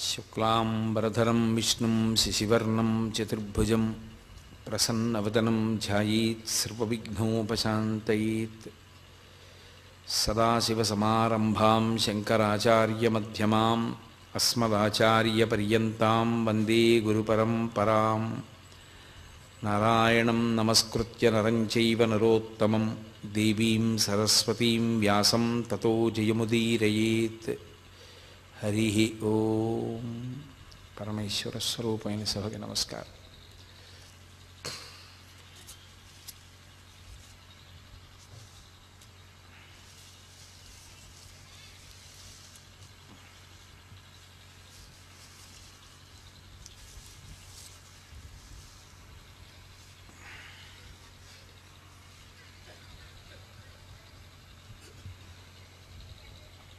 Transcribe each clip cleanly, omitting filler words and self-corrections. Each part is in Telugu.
శుక్లాంబరధరం విష్ణుం శశివర్ణం చతుర్భుజం ప్రసన్నవదనం ధ్యాయేత్ సర్వవిఘ్నోపశాంతయేత్. సదాశివసమారంభాం శంకరాచార్యమధ్యమాం అస్మదాచార్యపర్యంతాం వందే గురుపరంపరాం. నారాయణం నమస్కృత్య నరం చైవ నరోత్తమం దేవీం సరస్వతీం వ్యాసం తతో జయముదీరయేత్. హరి ఓం. పరమేశ్వర స్వరూపమైన సభకి నమస్కారం.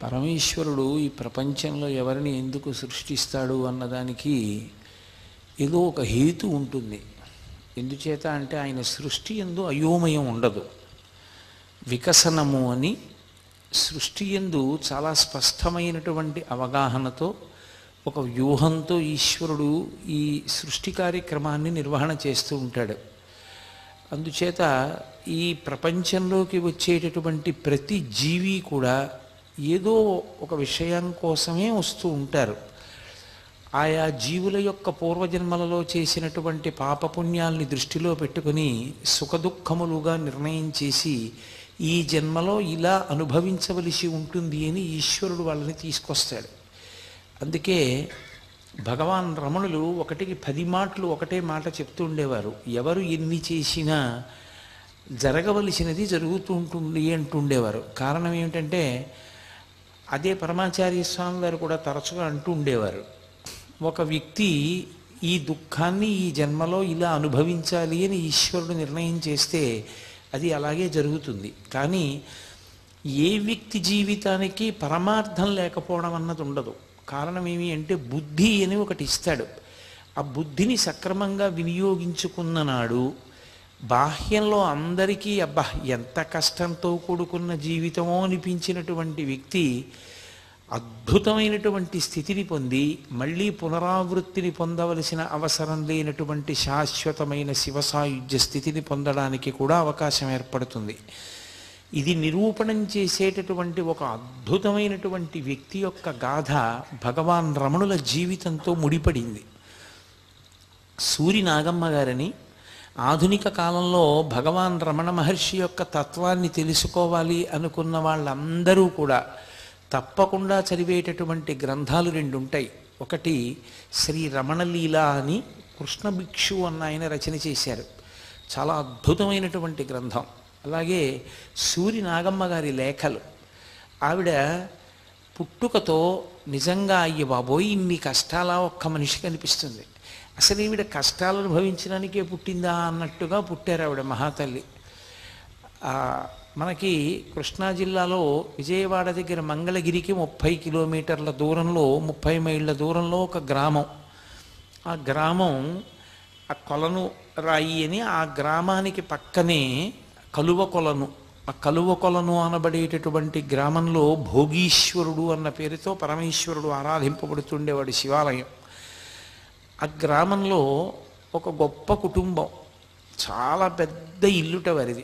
పరమేశ్వరుడు ఈ ప్రపంచంలో ఎవరిని ఎందుకు సృష్టిస్తాడు అన్నదానికి ఏదో ఒక హేతు ఉంటుంది. ఎందుచేత అంటే ఆయన సృష్టి యందు అయోమయం ఉండదు. వికసనము అని సృష్టి యందు చాలా స్పష్టమైనటువంటి అవగాహనతో ఒక వ్యూహంతో ఈశ్వరుడు ఈ సృష్టి కార్యక్రమాన్ని నిర్వహణ చేస్తూ ఉంటాడు. అందుచేత ఈ ప్రపంచంలోకి వచ్చేటటువంటి ప్రతి జీవి కూడా ఏదో ఒక విషయం కోసమే వస్తూ ఉంటారు. ఆయా జీవుల యొక్క పూర్వజన్మలలో చేసినటువంటి పాపపుణ్యాల్ని దృష్టిలో పెట్టుకుని సుఖదుఖములుగా నిర్ణయం చేసి ఈ జన్మలో ఇలా అనుభవించవలసి ఉంటుంది అని ఈశ్వరుడు వాళ్ళని తీసుకొస్తాడు. అందుకే భగవాన్ రమణులు 1కి 10 మాటలు ఒకటే మాట చెప్తూ ఉండేవారు. ఎవరు ఎన్ని చేసినా జరగవలసినది జరుగుతూ ఉంటుంది అంటుండేవారు. కారణం ఏమిటంటే అదే పరమాచార్య స్వామి వారు కూడా తరచుగా అంటూ ఉండేవారు. ఒక వ్యక్తి ఈ దుఃఖాన్ని ఈ జన్మలో ఇలా అనుభవించాలి అని ఈశ్వరుడు నిర్ణయం చేస్తే అది అలాగే జరుగుతుంది. కానీ ఏ వ్యక్తి జీవితానికి పరమార్థం లేకపోవడం అన్నది ఉండదు. కారణం ఏమి అంటే బుద్ధి అని ఒకటి ఇస్తాడు. ఆ బుద్ధిని సక్రమంగా వినియోగించుకున్న నాడు బాహ్యంలో అందరికీ అబ్బా ఎంత కష్టంతో కూడుకున్న జీవితమో అనిపించినటువంటి వ్యక్తి అద్భుతమైనటువంటి స్థితిని పొంది మళ్ళీ పునరావృత్తిని పొందవలసిన అవసరం లేనటువంటి శాశ్వతమైన శివసాయుధ్య స్థితిని పొందడానికి కూడా అవకాశం ఏర్పడుతుంది. ఇది నిరూపణం చేసేటటువంటి ఒక అద్భుతమైనటువంటి వ్యక్తి యొక్క గాథ భగవాన్ రమణుల జీవితంతో ముడిపడింది. సూరి నాగమ్మ గారని ఆధునిక కాలంలో భగవాన్ రమణ మహర్షి యొక్క తత్వాన్ని తెలుసుకోవాలి అనుకున్న వాళ్ళందరూ కూడా తప్పకుండా చదివేటటువంటి గ్రంథాలు 2 ఉంటాయి. ఒకటి శ్రీ రమణలీల అని కృష్ణ భిక్షు అన్న ఆయన రచన చేశారు. చాలా అద్భుతమైనటువంటి గ్రంథం. అలాగే సూరి నాగమ్మ గారి లేఖలు. ఆవిడ పుట్టుకతో నిజంగా అయ్య బాబోయ్ ఇన్ని కష్టాలా ఒక్క మనిషికి అనిపిస్తుంది. అసలు ఈవిడ కష్టాలు అనుభవించడానికే పుట్టిందా అన్నట్టుగా పుట్టారు ఆవిడ మహాతల్లి. మనకి కృష్ణా జిల్లాలో విజయవాడ దగ్గర మంగళగిరికి 30 కిలోమీటర్ల దూరంలో 30 మైళ్ళ దూరంలో ఒక గ్రామం. ఆ గ్రామం ఆ కొలను రాయి అని ఆ గ్రామానికి పక్కనే కలువ కొలను. ఆ కలువ కొలను అనబడేటటువంటి గ్రామంలో భోగీశ్వరుడు అన్న పేరుతో పరమేశ్వరుడు ఆరాధింపబడుతుండేవాడు శివాలయం. ఆ గ్రామంలో ఒక గొప్ప కుటుంబం, చాలా పెద్ద ఇల్లుట వారిది.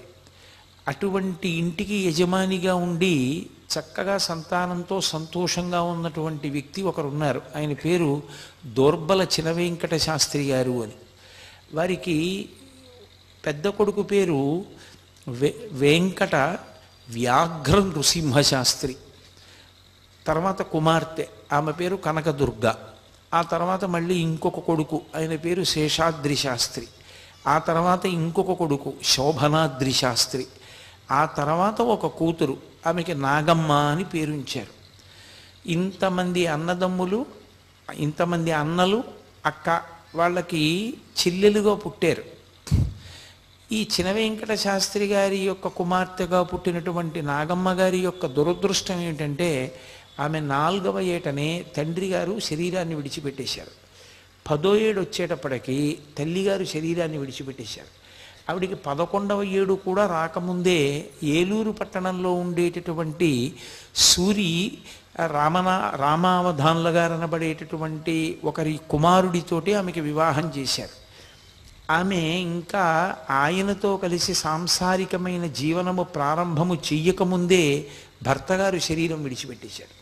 అటువంటి ఇంటికి యజమానిగా ఉండి చక్కగా సంతానంతో సంతోషంగా ఉన్నటువంటి వ్యక్తి ఒకరున్నారు. ఆయన పేరు దోర్బల చినవేంకట శాస్త్రి గారు అని. వారికి పెద్ద కొడుకు పేరు వెంకట వ్యాఘ్ర నృసింహశాస్త్రి. తర్వాత కుమార్తె, ఆమె పేరు కనకదుర్గ. ఆ తర్వాత మళ్ళీ ఇంకొక కొడుకు, ఆయన పేరు శేషాద్రి శాస్త్రి. ఆ తర్వాత ఇంకొక కొడుకు శోభనాద్రి శాస్త్రి. ఆ తర్వాత ఒక కూతురు, ఆమెకి నాగమ్మ అని పేరుంచారు. ఇంతమంది అన్నదమ్ములు, ఇంతమంది అన్నలు, అక్క, వాళ్ళకి చెల్లెలుగా పుట్టారు. ఈ చినవేంకట శాస్త్రి గారి యొక్క కుమార్తెగా పుట్టినటువంటి నాగమ్మ గారి యొక్క దురదృష్టం ఏమిటంటే ఆమె 4వ ఏటనే తండ్రి గారు శరీరాన్ని విడిచిపెట్టేశారు. 10వ ఏడు వచ్చేటప్పటికి తల్లిగారు శరీరాన్ని విడిచిపెట్టేశారు. ఆవిడికి 11వ ఏడు కూడా రాకముందే ఏలూరు పట్టణంలో ఉండేటటువంటి సూరి రామావధాన్ల గారు అనబడేటటువంటి ఒకరి కుమారుడితోటి ఆమెకి వివాహం చేశారు. ఆమె ఇంకా ఆయనతో కలిసి సాంసారికమైన జీవనము ప్రారంభము చెయ్యకముందే భర్తగారు శరీరం విడిచిపెట్టేశాడు.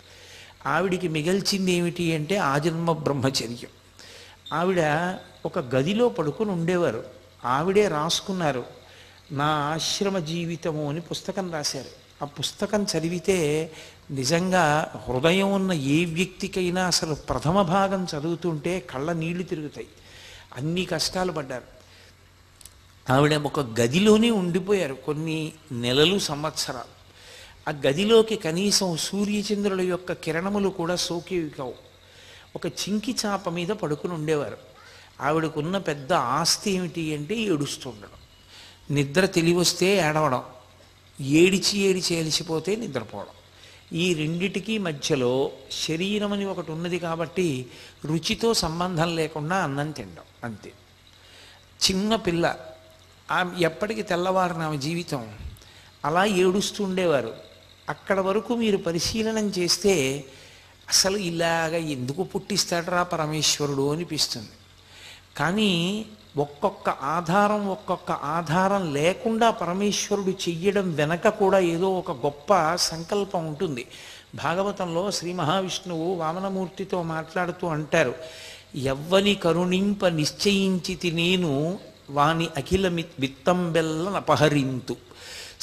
ఆవిడికి మిగల్చింది ఏమిటి అంటే ఆజన్మ బ్రహ్మచర్యం. ఆవిడ ఒక గదిలో పడుకుని ఉండేవారు. ఆవిడే రాసుకున్నారు, నా ఆశ్రమ జీవితము అని పుస్తకం రాశారు. ఆ పుస్తకం చదివితే నిజంగా హృదయం ఉన్న ఏ వ్యక్తికైనా అసలు ప్రథమ భాగం చదువుతుంటే కళ్ళ నీళ్లు తిరుగుతాయి. అన్ని కష్టాలు పడ్డారు. ఆవిడ ఒక గదిలోనే ఉండిపోయారు కొన్ని నెలలు, సంవత్సరాలు. ఆ గదిలోకి కనీసం సూర్యచంద్రుల యొక్క కిరణములు కూడా సోకేవి కావు. ఒక చింకి చాప మీద పడుకుని ఉండేవారు. ఆవిడకున్న పెద్ద ఆస్తి ఏమిటి అంటే ఏడుస్తుండడం. నిద్ర తెలివొస్తే ఏడవడం, ఏడిచి ఏడిచి ఏలిసిపోతే నిద్రపోవడం. ఈ రెండిటికీ మధ్యలో శరీరం అని ఒకటి ఉన్నది కాబట్టి రుచితో సంబంధం లేకుండా అన్నం తినడం అంతే. చిన్న పిల్ల, ఆమె ఎప్పటికీ తెల్లవారిన ఆమె జీవితం అలా ఏడుస్తూ ఉండేవారు. అక్కడ వరకు మీరు పరిశీలనం చేస్తే అసలు ఇలాగ ఎందుకు పుట్టిస్తాడరా పరమేశ్వరుడు అనిపిస్తుంది. కానీ ఒక్కొక్క ఆధారం లేకుండా పరమేశ్వరుడు చెయ్యడం వెనక కూడా ఏదో ఒక గొప్ప సంకల్పం ఉంటుంది. భాగవతంలో శ్రీ మహావిష్ణువు వామనమూర్తితో మాట్లాడుతూ అంటారు, ఎవ్వని కరుణింప నిశ్చయించితి నేను వాని అఖిల విత్తంబెల్లనపహరింతు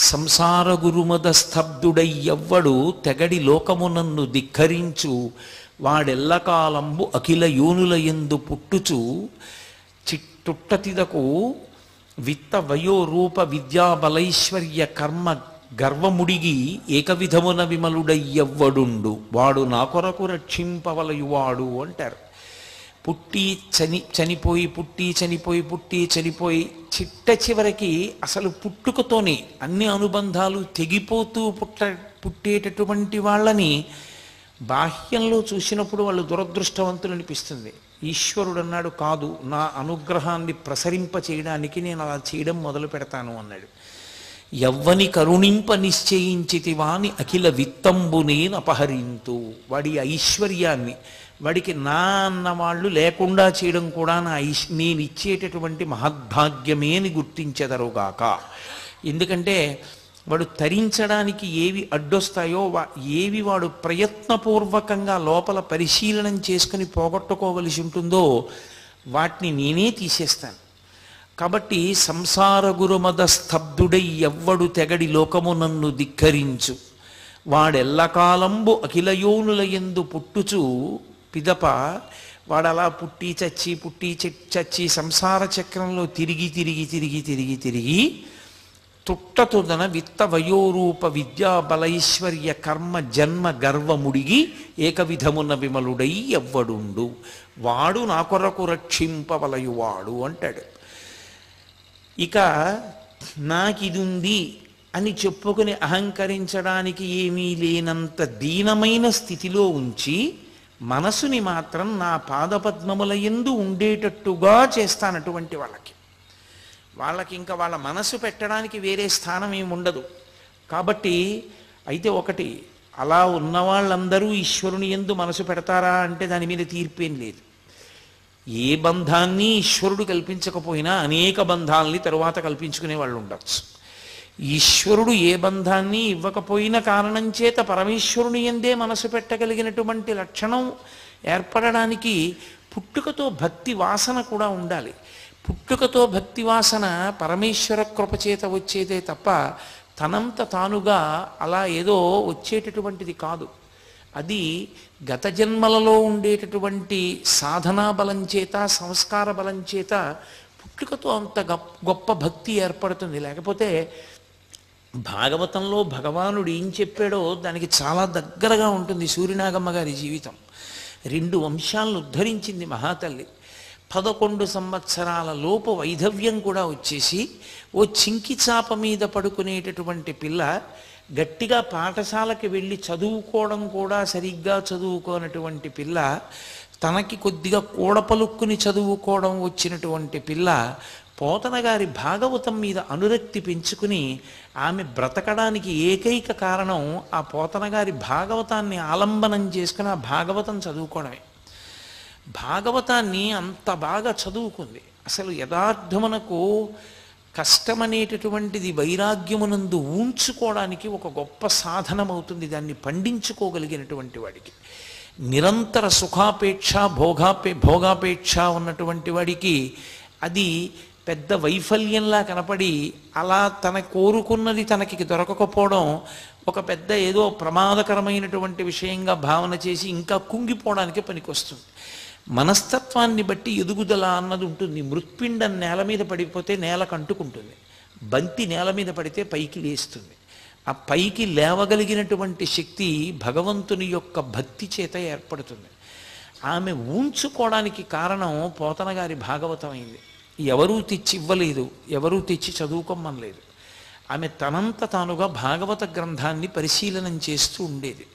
సంసార గురుమద స్తబ్దుడై ఎవ్వడు తెగడి లోకమునన్ను ధిక్కరించు వాడెల్లకాలంబు అఖిల యోనుల యందు పుట్టుచు చిట్టుట్టతిదకు విత్త వయోరూప విద్యాబలైశ్వర్య కర్మ గర్వముడిగి ఏకవిధమున విమలుడయ్యవ్వడుండు వాడు నా కొరకు రక్షింపవలయువాడు అంటారు. పుట్టి చనిపోయి చిట్ట చివరికి అసలు పుట్టుకతోనే అన్ని అనుబంధాలు తెగిపోతూ పుట్టేటటువంటి వాళ్ళని బాహ్యంలో చూసినప్పుడు వాళ్ళు దురదృష్టవంతులు అనిపిస్తుంది. ఈశ్వరుడు అన్నాడు, కాదు, నా అనుగ్రహాన్ని ప్రసరింప చేయడానికి నేను అలా చేయడం మొదలు పెడతాను అన్నాడు. ఎవ్వని కరుణింప నిశ్చయించితి వాని అఖిల విత్తంబు నేను అపహరింతు. వాడి ఐశ్వర్యాన్ని, వాడికి నా అన్న వాళ్ళు లేకుండా చేయడం కూడా నేను ఇచ్చేటటువంటి మహద్భాగ్యమే అని గుర్తించెదరుగాక. ఎందుకంటే వాడు తరించడానికి ఏవి అడ్డొస్తాయో ఏవి వాడు ప్రయత్నపూర్వకంగా లోపల పరిశీలనం చేసుకుని పోగొట్టుకోవలసి ఉంటుందో వాటిని నేనే తీసేస్తాను. కాబట్టి సంసార గురుమద స్తబ్దుడై ఎవ్వడు తెగడి లోకము నన్ను ధిక్కరించు వాడెల్లకాలంబు అఖిలయోనుల యందు పుట్టుచు పిదప వాడలా పుట్టి చచ్చి సంసార చక్రంలో తిరిగి తుట్టతుదన విత్త వయోరూప విద్యా బలైశ్వర్య కర్మ జన్మ గర్వముడిగి ఏకవిధమున విమలుడై ఎవ్వడుండు వాడు నా కొరకు రక్షింపవలయువాడు అంటాడు. ఇక నాకిదుంది అని చెప్పుకుని అహంకరించడానికి ఏమీ లేనంత దీనమైన స్థితిలో ఉంచి మనసుని మాత్రం నా పాదపద్మముల యందు ఉండేటట్టుగా చేస్తానటువంటి వాళ్ళకి ఇంకా వాళ్ళ మనసు పెట్టడానికి వేరే స్థానం ఏమి ఉండదు. కాబట్టి అయితే ఒకటి, అలా ఉన్న వాళ్ళందరూ ఈశ్వరుని యందు మనసు పెడతారా అంటే దాని మీద తీర్పేం లేదు. ఏ బంధాన్ని ఈశ్వరుడు కల్పించకపోయినా అనేక బంధాలని తరువాత కల్పించుకునే వాళ్ళు ఉండొచ్చు. ఈశ్వరుడు ఏ బంధాన్ని ఇవ్వకపోయిన కారణం చేత పరమేశ్వరుని యందే మనసు పెట్టగలిగినటువంటి లక్షణం ఏర్పడడానికి పుట్టుకతో భక్తి వాసన కూడా ఉండాలి. పుట్టుకతో భక్తి వాసన పరమేశ్వర కృపచేత వచ్చేదే తప్ప తనంత తానుగా అలా ఏదో వచ్చేటటువంటిది కాదు. అది గత జన్మలలో ఉండేటటువంటి సాధనా బలం చేత, సంస్కార బలం చేత పుట్టుకతో అంత గొప్ప భక్తి ఏర్పడుతుంది. లేకపోతే భాగవతంలో భగవానుడు ఏం చెప్పాడో దానికి చాలా దగ్గరగా ఉంటుంది. సూర్యనాగమ్మ గారి జీవితం 2 వంశాలను ఉద్ధరించింది మహాతల్లి. 11 సంవత్సరాల లోపు వైధవ్యం కూడా వచ్చేసి ఓ చింకి చాప మీద పడుకునేటటువంటి పిల్ల, గట్టిగా పాఠశాలకి వెళ్ళి చదువుకోవడం కూడా సరిగ్గా చదువుకోనటువంటి పిల్ల, తనకి కొద్దిగా కూడపలుక్కుని చదువుకోవడం వచ్చినటువంటి పిల్ల పోతన గారి భాగవతం మీద అనురక్తి పెంచుకుని ఆమె బ్రతకడానికి ఏకైక కారణం ఆ పోతన గారి భాగవతాన్ని ఆలంబనం చేసుకుని ఆ భాగవతం చదువుకోవడమే. భాగవతాన్ని అంత బాగా చదువుకుంది. అసలు యథార్థమునకు కష్టమనేటటువంటిది వైరాగ్యమునందు ఉంచుకోవడానికి ఒక గొప్ప సాధనమవుతుంది, దాన్ని పండించుకోగలిగినటువంటి వాడికి. నిరంతర సుఖాపేక్ష భోగాపేక్ష ఉన్నటువంటి వాడికి అది పెద్ద వైఫల్యంలా కనపడి అలా తన కోరుకున్నది తనకి దొరకకపోవడం ఒక పెద్ద ఏదో ప్రమాదకరమైనటువంటి విషయంగా భావన చేసి ఇంకా కుంగిపోవడానికి పనికొస్తుంది. మనస్తత్వాన్ని బట్టి ఎదుగుదల అన్నది ఉంటుంది. మృత్పిండం నేల మీద పడిపోతే నేలకు అంటుకుంటుంది, బంతి నేల మీద పడితే పైకి లేస్తుంది. ఆ పైకి లేవగలిగినటువంటి శక్తి భగవంతుని యొక్క భక్తి చేత ఏర్పడుతుంది. ఆమె ఉంచుకోవడానికి కారణం పోతన గారి భాగవతం అయింది. ఎవరూ తెచ్చి ఇవ్వలేదు, ఎవరూ తెచ్చి చదువుకోమనలేదు. ఆమె తనంత తానుగా భాగవత గ్రంథాన్ని పరిశీలనం చేస్తూ ఉండేది.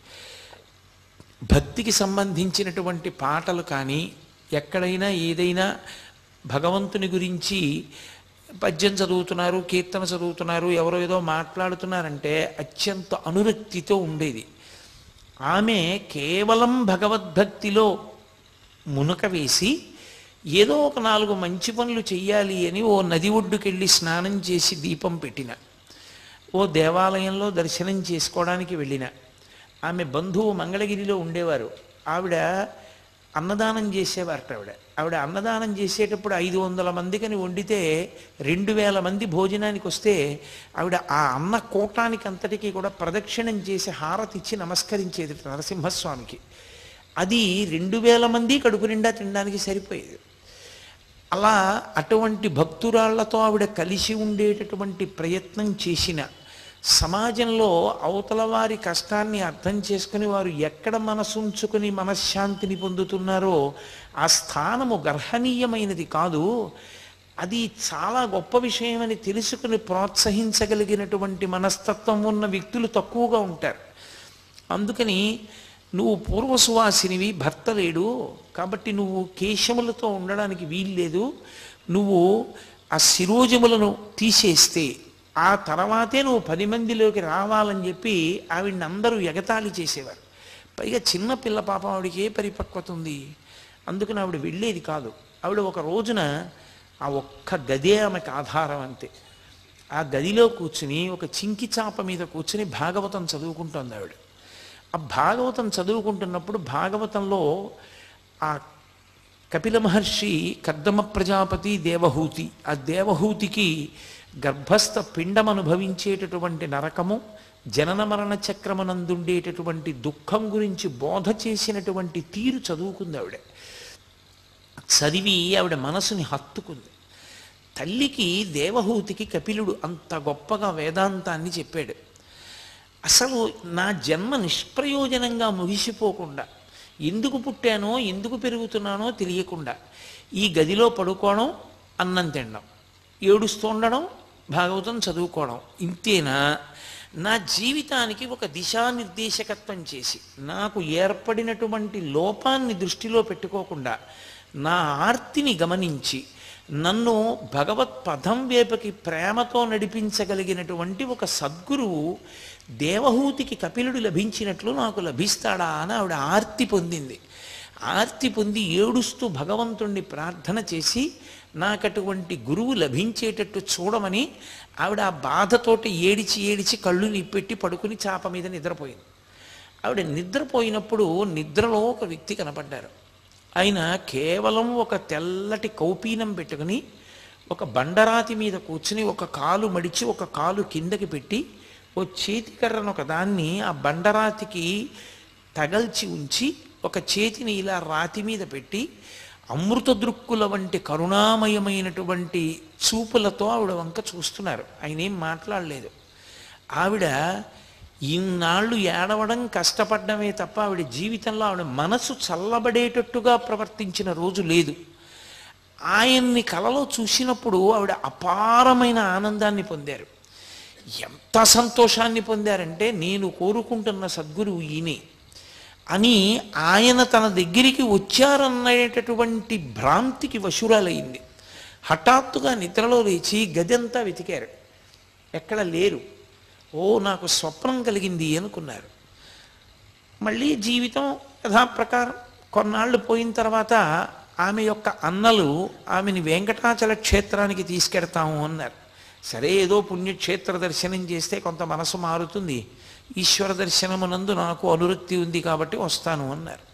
భక్తికి సంబంధించినటువంటి పాటలు కానీ ఎక్కడైనా ఏదైనా భగవంతుని గురించి పద్యం చదువుతున్నారు, కీర్తన చదువుతున్నారు, ఎవరో ఏదో మాట్లాడుతున్నారంటే అత్యంత అనురక్తితో ఉండేది. ఆమె కేవలం భగవద్భక్తిలో మునక వేసి ఏదో ఒక 4 మంచి పనులు చెయ్యాలి అని ఓ నది ఒడ్డుకెళ్ళి స్నానం చేసి దీపం పెట్టిన, ఓ దేవాలయంలో దర్శనం చేసుకోవడానికి వెళ్ళిన, ఆమె బంధువు మంగళగిరిలో ఉండేవారు, ఆవిడ అన్నదానం చేసేవారట. ఆవిడ అన్నదానం చేసేటప్పుడు 500 మందికని వండితే 2000 మంది భోజనానికి వస్తే ఆవిడ ఆ అన్న కూటానికి అంతటికీ కూడా ప్రదక్షిణం చేసి హారతి ఇచ్చి నమస్కరించేది నరసింహస్వామికి. అది 2000 మంది కడుపు నిండా తినడానికి సరిపోయేది. అలా అటువంటి భక్తురాళ్లతో ఆవిడ కలిసి ఉండేటటువంటి ప్రయత్నం చేసిన, సమాజంలో అవతల వారి కష్టాన్ని అర్థం చేసుకుని వారు ఎక్కడ మనసుంచుకుని మనశ్శాంతిని పొందుతున్నారో ఆ స్థానము గర్హనీయమైనది కాదు, అది చాలా గొప్ప విషయమని తెలుసుకుని ప్రోత్సహించగలిగినటువంటి మనస్తత్వం ఉన్న వ్యక్తులు తక్కువగా ఉంటారు. అందుకని నువ్వు పూర్వసువాసినివి, భర్త లేడు కాబట్టి నువ్వు కేశములతో ఉండడానికి వీల్లేదు, నువ్వు ఆ శిరోజములను తీసేస్తే ఆ తర్వాతే నువ్వు 10 మందిలోకి రావాలని చెప్పి ఆవిడ్ని అందరూ ఎగతాళి చేసేవారు. పైగా చిన్న పిల్ల పాపం, ఆవిడకి ఏ పరిపక్వత ఉంది, అందుకని ఆవిడ వెళ్ళేది కాదు. ఆవిడ ఒక రోజున ఆ ఒక్క గదే ఆమెకు ఆధారం అంతే. ఆ గదిలో కూర్చుని ఒక చింకి చాప మీద కూర్చుని భాగవతం చదువుకుంటోంది ఆవిడ. ఆ భాగవతం చదువుకుంటున్నప్పుడు భాగవతంలో ఆ కపిల మహర్షి కర్దమ ప్రజాపతి దేవహూతి, ఆ దేవహూతికి గర్భస్థ పిండం అనుభవించేటటువంటి నరకము, జనన మరణ చక్రమనందుండేటటువంటి దుఃఖం గురించి బోధ చేసినటువంటి తీరు చదువుకుంది ఆవిడ. చదివి ఆవిడ మనసుని హత్తుకుంది. తల్లికి దేవహూతికి కపిలుడు అంత గొప్పగా వేదాంతాన్ని చెప్పాడు. అసలు నా జన్మ నిష్ప్రయోజనంగా ముగిసిపోకుండా, ఎందుకు పుట్టానో ఎందుకు పెరుగుతున్నానో తెలియకుండా ఈ గదిలో పడుకోవడం, అన్నం తినడం, ఏడుస్తుండడం, భాగవతం చదువుకోవడం, ఇంతేనా? నా జీవితానికి ఒక దిశానిర్దేశకత్వం చేసి నాకు ఏర్పడినటువంటి లోపాన్ని దృష్టిలో పెట్టుకోకుండా నా ఆర్తిని గమనించి నన్ను భగవత్ పదం వైపుకి ప్రేమతో నడిపించగలిగినటువంటి ఒక సద్గురువు దేవహూతికి కపిలుడు లభించినట్లు నాకు లభిస్తాడా అని ఆవిడ ఆర్తి పొందింది. ఆర్తి పొంది ఏడుస్తూ భగవంతుణ్ణి ప్రార్థన చేసి నాకటువంటి గురువు లభించేటట్టు చూడమని ఆవిడ ఆ బాధతోటి ఏడిచి ఏడిచి కళ్ళు నిప్పెట్టి పడుకుని చాప మీద నిద్రపోయింది. ఆవిడ నిద్రపోయినప్పుడు నిద్రలో ఒక వ్యక్తి కనపడ్డారు. ఆయన కేవలం ఒక తెల్లటి కౌపీనం పెట్టుకుని ఒక బండరాతి మీద కూర్చుని ఒక కాలు మడిచి ఒక కాలు కిందకి పెట్టి ఓ చేతికర్రను ఒక దాన్ని ఆ బండరాతికి తగల్చి ఉంచి ఒక చేతిని ఇలా రాతి మీద పెట్టి అమృత దృక్కుల వంటి కరుణామయమైనటువంటి చూపులతో ఆవిడ వంక చూస్తున్నారు. ఆయన ఏం మాట్లాడలేదు. ఆవిడ ఇన్నాళ్ళు ఏడవడం కష్టపడ్డమే తప్ప ఆవిడ జీవితంలో ఆవిడ మనసు చల్లబడేటట్టుగా ప్రవర్తించిన రోజు లేదు. ఆయన్ని కలలో చూసినప్పుడు ఆవిడ అపారమైన ఆనందాన్ని పొందారు. ఎంత సంతోషాన్ని పొందారంటే, నేను కోరుకుంటున్న సద్గురువు ఈయనే అని ఆయన తన దగ్గరికి వచ్చారనేటటువంటి భ్రాంతికి వశురాలయ్యింది. హఠాత్తుగా నిద్రలో లేచి గదంతా వెతికారు, ఎక్కడ లేరు. ఓ నాకు స్వప్నం కలిగింది అనుకున్నారు. మళ్ళీ జీవితం యథాప్రకారం కొన్నాళ్ళు పోయిన తర్వాత ఆమె యొక్క అన్నలు ఆమెని వెంకటాచల క్షేత్రానికి తీసుకెడతాము అన్నారు. సరే, ఏదో పుణ్యక్షేత్ర దర్శనం చేస్తే కొంత మనసు మారుతుంది, ఈశ్వర దర్శనమునందు నాకు అనురక్తి ఉంది కాబట్టి వస్తాను అన్నారు.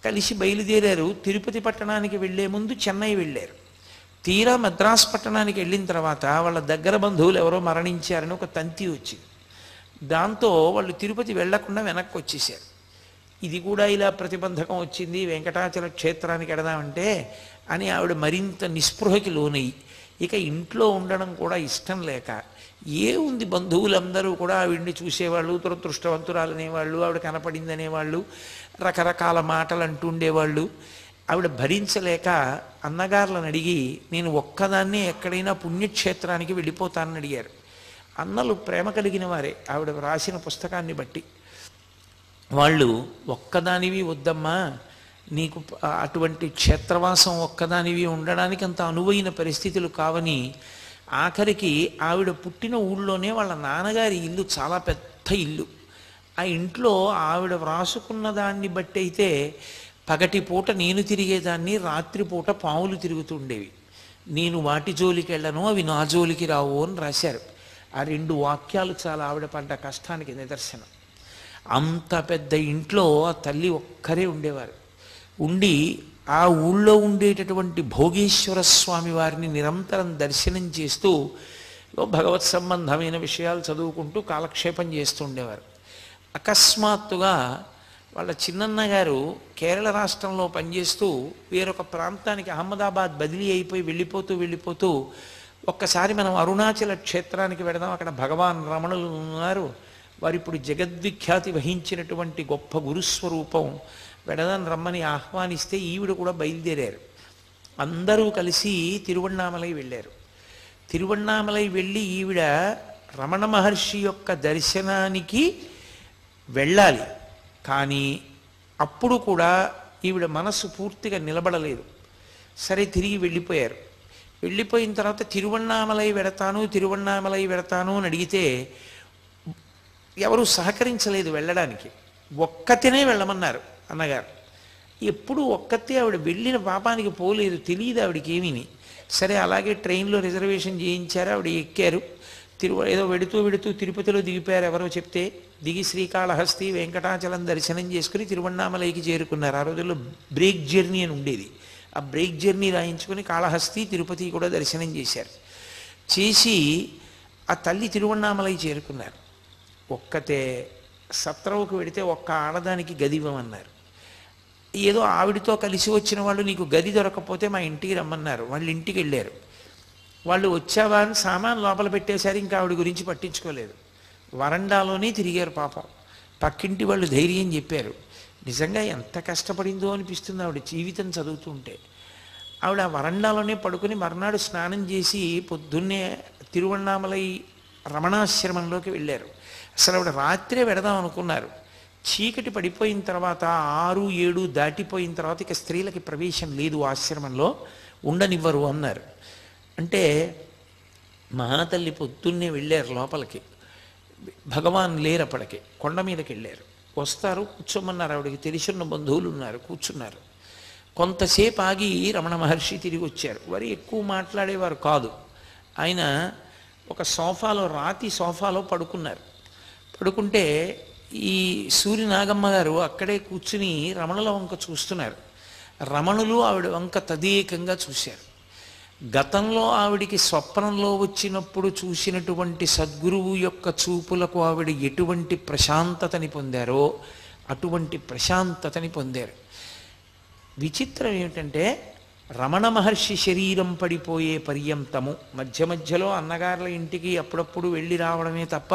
కలిసి బయలుదేరారు. తిరుపతి పట్టణానికి వెళ్లే ముందు చెన్నై వెళ్ళారు. తీరా మద్రాసు పట్టణానికి వెళ్ళిన తర్వాత వాళ్ళ దగ్గర బంధువులు ఎవరో మరణించారని ఒక తంతి వచ్చింది. దాంతో వాళ్ళు తిరుపతి వెళ్లకుండా వెనక్కి వచ్చేసారు. ఇది కూడా ఇలా ప్రతిబంధకం వచ్చింది, వెంకటాచల క్షేత్రానికి వెడదామంటే అని ఆవిడ మరింత నిస్పృహకి లోనయ్యి ఇక ఇంట్లో ఉండడం కూడా ఇష్టం లేక, ఏ ఉంది బంధువులందరూ కూడా ఆవిడ్ని చూసేవాళ్ళు, దురదృష్టవంతురాలు అనేవాళ్ళు, ఆవిడ కనపడింది అనేవాళ్ళు, రకరకాల మాటలు అంటుండేవాళ్ళు. ఆవిడ భరించలేక అన్నగారులను అడిగి నేను ఒక్కదాన్నే ఎక్కడైనా పుణ్యక్షేత్రానికి వెళ్ళిపోతానని అడిగారు. అన్నలు ప్రేమ కలిగిన వారే ఆవిడ రాసిన పుస్తకాన్ని బట్టి. వాళ్ళు ఒక్కదానివి వద్దమ్మా, నీకు అటువంటి క్షేత్రవాసం ఒక్కదానివి ఉండడానికి అంత అనువైన పరిస్థితులు కావని, ఆఖరికి ఆవిడ పుట్టిన ఊళ్ళోనే వాళ్ళ నాన్నగారి ఇల్లు చాలా పెద్ద ఇల్లు. ఆ ఇంట్లో ఆవిడ వ్రాసుకున్న దాన్ని బట్టి అయితే పగటిపూట నేను తిరిగేదాన్ని, రాత్రిపూట పావులు తిరుగుతుండేవి, నేను వాటి జోలికి వెళ్ళను, అవి నా జోలికి రావు అని రాశారు. ఆ 2 వాక్యాలు చాలా ఆవిడ పడ్డ కష్టానికి నిదర్శనం. అంత పెద్ద ఇంట్లో ఆ తల్లి ఒక్కరే ఉండేవారు. ఉండి ఆ ఊళ్ళో ఉండేటటువంటి భోగేశ్వర స్వామి వారిని నిరంతరం దర్శనం చేస్తూ భగవత్ సంబంధమైన విషయాలు చదువుకుంటూ కాలక్షేపం చేస్తూ ఉండేవారు. అకస్మాత్తుగా వాళ్ళ చిన్నన్న గారు కేరళ రాష్ట్రంలో పనిచేస్తూ వేరొక ప్రాంతానికి అహ్మదాబాద్ బదిలీ అయిపోయి వెళ్ళిపోతూ ఒక్కసారి మనం అరుణాచల క్షేత్రానికి వెడదాం, అక్కడ భగవాన్ రమణులు ఉన్నారు, వారు ఇప్పుడు జగద్విఖ్యాతి వహించినటువంటి గొప్ప గురుస్వరూపం, వెడదాన్ రమ్మని ఆహ్వానిస్తే ఈవిడ కూడా బయలుదేరారు. అందరూ కలిసి తిరువణ్ణామలై వెళ్ళారు. తిరువణ్ణామలై వెళ్ళి ఈవిడ రమణ మహర్షి యొక్క దర్శనానికి వెళ్ళాలి, కానీ అప్పుడు కూడా ఈవిడ మనస్సు పూర్తిగా నిలబడలేదు. సరే, తిరిగి వెళ్ళిపోయారు. వెళ్ళిపోయిన తర్వాత తిరువణ్ణామలై వెడతాను అని అడిగితే ఎవరు సహకరించలేదు వెళ్ళడానికి. ఒక్కతినే వెళ్ళమన్నారు అన్నగారు. ఎప్పుడు ఒక్కతే ఆవిడ వెళ్ళిన పాపానికి పోలేదు, తెలియదు ఆవిడకి ఏమీని. సరే, అలాగే ట్రైన్లో రిజర్వేషన్ చేయించారు, ఆవిడ ఎక్కారు. ఏదో వెడుతూ తిరుపతిలో దిగిపోయారు ఎవరో చెప్తే. దిగి శ్రీకాళహస్తి వెంకటాచలం దర్శనం చేసుకుని తిరువణ్ణామలైకి చేరుకున్నారు. ఆ రోజుల్లో బ్రేక్ జర్నీ అని ఉండేది. ఆ బ్రేక్ జర్నీ రాయించుకొని కాళహస్తి తిరుపతి కూడా దర్శనం చేశారు. చేసి ఆ తల్లి తిరువణ్ణామలై చేరుకున్నారు. ఒక్కతే సత్రవుకు వెడితే ఒక్క ఆడదానికి గది ఇవ్వమన్నారు. ఏదో ఆవిడతో కలిసి వచ్చిన వాళ్ళు నీకు గది దొరకకపోతే మా ఇంటికి రమ్మన్నారు. వాళ్ళు ఇంటికి వెళ్ళారు. వాళ్ళు వచ్చావా అని సామాన్ లోపల పెట్టేశారు. ఇంకా ఆవిడ గురించి పట్టించుకోలేదు. వరండాలోనే తిరిగారు పాపం. పక్కింటి వాళ్ళు ధైర్యం చెప్పారు. నిజంగా ఎంత కష్టపడిందో అనిపిస్తుంది ఆవిడ జీవితం చదువుతుంటే. ఆవిడ ఆ వరండాలోనే పడుకుని మర్నాడు స్నానం చేసి పొద్దున్నే తిరువణ్ణామలై రమణాశ్రమంలోకి వెళ్ళారు. అసలు ఆవిడ రాత్రే వెడదాం అనుకున్నారు. చీకటి పడిపోయిన తర్వాత 6, 7 దాటిపోయిన తర్వాత ఇక స్త్రీలకి ప్రవేశం లేదు ఆశ్రమంలో, ఉండనివ్వరు అన్నారు. అంటే మహాతల్లి పొద్దున్నే వెళ్ళారు లోపలికి. భగవాన్ లేరప్పటికి కొండ మీదకి వెళ్ళారు. వస్తారు, కూర్చోమన్నారు. ఆవిడకి తెలిసిన బంధువులు ఉన్నారు, కూర్చున్నారు. కొంతసేపు ఆగి రమణ మహర్షి తిరిగి వచ్చారు. వారు ఎక్కువ మాట్లాడేవారు కాదు. ఆయన ఒక సోఫాలో, రాతి సోఫాలో పడుకున్నారు. పడుకుంటే ఈ సూర్యనాగమ్మ గారు అక్కడే కూర్చుని రమణుల వంక చూస్తున్నారు. రమణులు ఆవిడ వంక తదేకంగా చూశారు. గతంలో ఆవిడికి స్వప్నంలో వచ్చినప్పుడు చూసినటువంటి సద్గురువు యొక్క చూపులకు ఆవిడ ఎటువంటి ప్రశాంతతని పొందారో అటువంటి ప్రశాంతతని పొందారు. విచిత్రం ఏమిటంటే రమణ మహర్షి శరీరం పడిపోయే పర్యంతము మధ్యలో అన్నగారుల ఇంటికి అప్పుడప్పుడు వెళ్ళి రావడమే తప్ప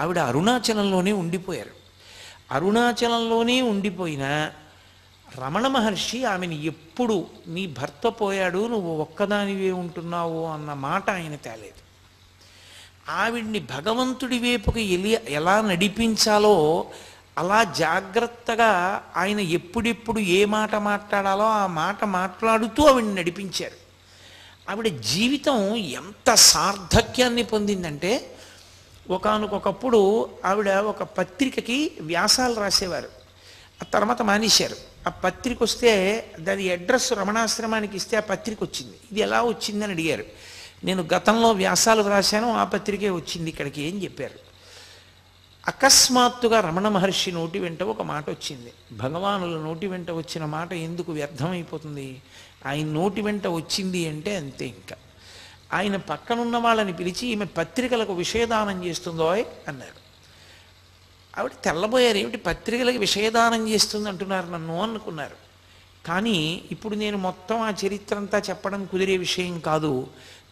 ఆవిడ అరుణాచలంలోనే ఉండిపోయారు. అరుణాచలంలోనే ఉండిపోయినా రమణ మహర్షి ఆమెను ఎప్పుడు నీ భర్త పోయాడు, నువ్వు ఒక్కదానివే ఉంటున్నావు అన్న మాట ఆయన తేలేదు. ఆవిడ్ని భగవంతుడి వైపుకి ఎలా నడిపించాలో అలా జాగ్రత్తగా ఆయన ఎప్పుడెప్పుడు ఏ మాట మాట్లాడాలో ఆ మాట మాట్లాడుతూ ఆవిడ్ని నడిపించారు. ఆవిడ జీవితం ఎంత సార్థక్యాన్ని పొందిందంటే ఒకానొకప్పుడు ఆవిడ ఒక పత్రికకి వ్యాసాలు రాసేవారు. ఆ తర్వాత మానేశారు. ఆ పత్రిక వస్తే దాని అడ్రస్ రమణాశ్రమానికి ఇస్తే ఆ పత్రిక వచ్చింది. ఇది ఎలా వచ్చిందని అడిగారు. నేను గతంలో వ్యాసాలు వ్రాశాను, ఆ పత్రికే వచ్చింది ఇక్కడికి అని చెప్పారు. అకస్మాత్తుగా రమణ మహర్షి నోటి వెంట ఒక మాట వచ్చింది. భగవానుల నోటి వెంట వచ్చిన మాట ఎందుకు వ్యర్థమైపోతుంది? ఆయన నోటి వెంట వచ్చింది అంటే అంతే. ఇంకా ఆయన పక్కనున్న వాళ్ళని పిలిచి ఈమె పత్రికలకు విషయదానం చేస్తుందో అన్నారు. ఆవిడ తెల్లబోయారు. ఏమిటి పత్రికలకు విషయదానం చేస్తుంది అంటున్నారు నన్ను అనుకున్నారు. కానీ ఇప్పుడు నేను మొత్తం ఆ చరిత్ర అంతా చెప్పడం కుదిరే విషయం కాదు.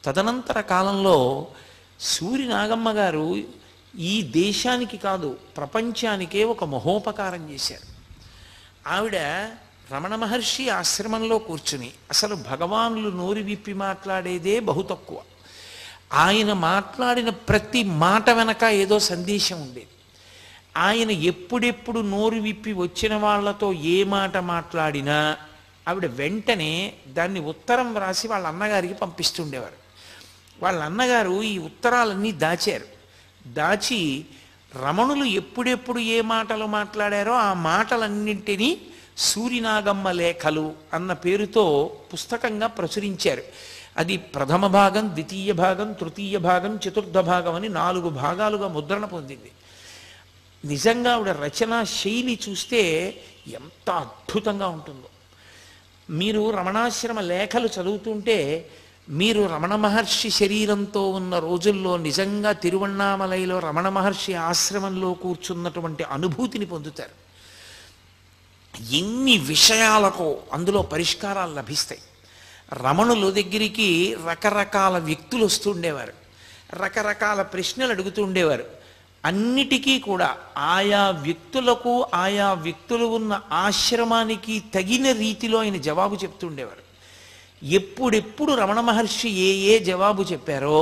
తదనంతర కాలంలో సూరి నాగమ్మ గారు ఈ దేశానికి కాదు ప్రపంచానికే ఒక మహోపకారం చేశారు. ఆవిడ రమణ మహర్షి ఆశ్రమంలో కూర్చుని అసలు భగవానులు నోరు విప్పి మాట్లాడేదే బహు తక్కువ. ఆయన మాట్లాడిన ప్రతి మాట వెనక ఏదో సందేశం ఉండేది. ఆయన ఎప్పుడెప్పుడు నోరు విప్పి వచ్చిన వాళ్లతో ఏ మాట మాట్లాడినా ఆవిడ వెంటనే దాన్ని ఉత్తరం వ్రాసి వాళ్ళ అన్నగారికి పంపిస్తుండేవారు. వాళ్ళ అన్నగారు ఈ ఉత్తరాలన్నీ దాచారు. దాచి రమణులు ఎప్పుడెప్పుడు ఏ మాటలు మాట్లాడారో ఆ మాటలన్నింటినీ సూరినాగమ్మ లేఖలు అన్న పేరుతో పుస్తకంగా ప్రచురించారు. అది ప్రథమ భాగం, ద్వితీయ భాగం, తృతీయ భాగం, చతుర్థ భాగం అని 4 భాగాలుగా ముద్రణ పొందింది. నిజంగా ఆవిడ రచనా శైలి చూస్తే ఎంత అద్భుతంగా ఉంటుందో. మీరు రమణాశ్రమ లేఖలు చదువుతుంటే మీరు రమణ మహర్షి శరీరంతో ఉన్న రోజుల్లో నిజంగా తిరువణ్ణామలైలో రమణ మహర్షి ఆశ్రమంలో కూర్చున్నటువంటి అనుభూతిని పొందుతారు. ఎన్ని విషయాలకు అందులో పరిష్కారాలు లభిస్తాయి. రమణుల దగ్గరికి రకరకాల వ్యక్తులు వస్తుండేవారు, రకరకాల ప్రశ్నలు అడుగుతూ ఉండేవారు. అన్నిటికీ కూడా ఆయా వ్యక్తులకు ఆయా వ్యక్తులు ఉన్న ఆశ్రమానికి తగిన రీతిలో ఆయన జవాబు చెప్తుండేవారు. ఎప్పుడెప్పుడు రమణ మహర్షి ఏ జవాబు చెప్పారో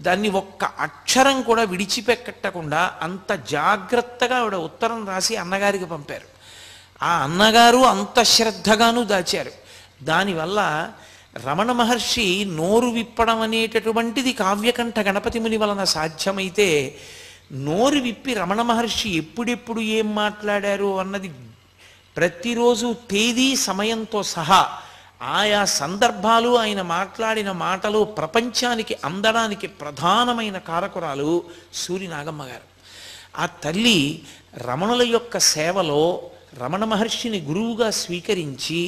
దాన్ని ఒక్క అక్షరం కూడా విడిచిపెట్టకుండా అంత జాగ్రత్తగా ఆవిడ ఉత్తరం రాసి అన్నగారికి పంపారు. ఆ అన్నగారు అంత శ్రద్ధగాను దాచారు. దానివల్ల రమణ మహర్షి నోరు విప్పడం అనేటటువంటిది కావ్యకంఠ గణపతి ముని వలన సాధ్యమైతే నోరు విప్పి రమణ మహర్షి ఎప్పుడెప్పుడు ఏం మాట్లాడారు అన్నది ప్రతిరోజు తేదీ సమయంతో సహా ఆయా సందర్భాలు ఆయన మాట్లాడిన మాటలు ప్రపంచానికి అందడానికి ప్రధానమైన కారకురాలు సూరినాగమ్మ గారు. ఆ తల్లి రమణుల యొక్క సేవలో రమణ మహర్షిని గురువుగా స్వీకరించి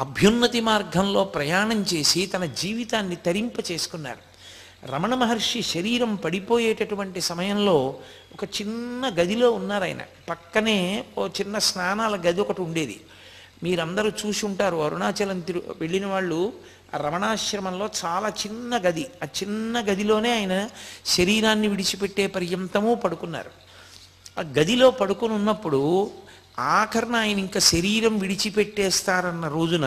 అభ్యున్నతి మార్గంలో ప్రయాణం చేసి తన జీవితాన్ని తరింప చేసుకున్నారు. రమణ మహర్షి శరీరం పడిపోయేటటువంటి సమయంలో ఒక చిన్న గదిలో ఉన్నారు. ఆయన పక్కనే ఓ చిన్న స్నానాల గది ఒకటి ఉండేది. మీరందరూ చూసి ఉంటారు. అరుణాచలం వెళ్ళిన వాళ్ళు ఆ రమణాశ్రమంలో చాలా చిన్న గది, ఆ చిన్న గదిలోనే ఆయన శరీరాన్ని విడిచిపెట్టే పర్యంతము పడుకున్నారు. ఆ గదిలో పడుకుని ఉన్నప్పుడు ఆఖరణ ఆయన ఇంకా శరీరం విడిచిపెట్టేస్తారన్న రోజున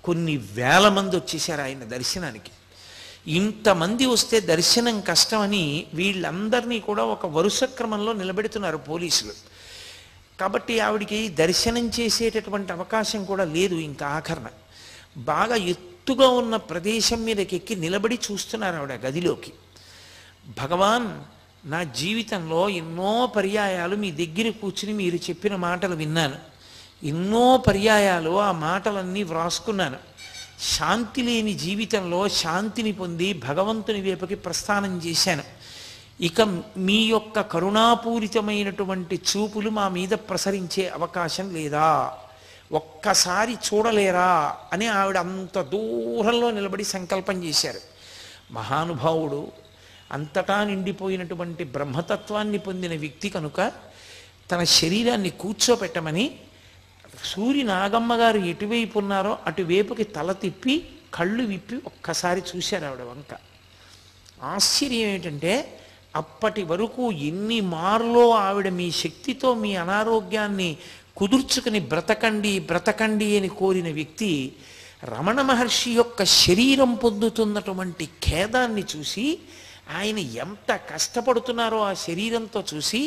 కొన్ని వేల మంది వచ్చేసారు ఆయన దర్శనానికి. ఇంతమంది వస్తే దర్శనం కష్టమని వీళ్ళందరినీ కూడా ఒక వరుస క్రమంలో నిలబెడుతున్నారు పోలీసులు. కాబట్టి ఆవిడికి దర్శనం చేసేటటువంటి అవకాశం కూడా లేదు. ఇంకా ఆఖరణ బాగా ఎత్తుగా ఉన్న ప్రదేశం మీదకి ఎక్కి నిలబడి చూస్తున్నారు ఆవిడ గదిలోకి. భగవాన్, నా జీవితంలో ఎన్నో పర్యాయాలు మీ దగ్గర కూర్చుని మీరు చెప్పిన మాటలు విన్నాను. ఎన్నో పర్యాయాలు ఆ మాటలన్నీ వ్రాసుకున్నాను. శాంతి లేని జీవితంలో శాంతిని పొంది భగవంతుని వైపుకి ప్రస్థానం చేశాను. ఇక మీ యొక్క కరుణాపూరితమైనటువంటి చూపులు మా మీద ప్రసరించే అవకాశం లేదా? ఒక్కసారి చూడలేరా అని ఆవిడ అంత దూరంలో నిలబడి సంకల్పం చేశారు. మహానుభావుడు, అంతటా నిండిపోయినటువంటి బ్రహ్మతత్వాన్ని పొందిన వ్యక్తి కనుక తన శరీరాన్ని కూర్చోపెట్టమని సూరినాగమ్మ గారు ఎటువైపు ఉన్నారో అటువైపుకి తల తిప్పి కళ్ళు విప్పి ఒక్కసారి చూశారు ఆవిడ వంక. ఆశ్చర్యం ఏంటంటే అప్పటి వరకు ఎన్ని మారులో ఆవిడ మీ శక్తితో మీ అనారోగ్యాన్ని కుదుర్చుకుని బ్రతకండి బ్రతకండి అని కోరిన వ్యక్తి రమణ మహర్షి యొక్క శరీరం పొందుతున్నటువంటి ఖేదాన్ని చూసి ఆయన ఎంత కష్టపడుతున్నారో ఆ శరీరంతో చూసి,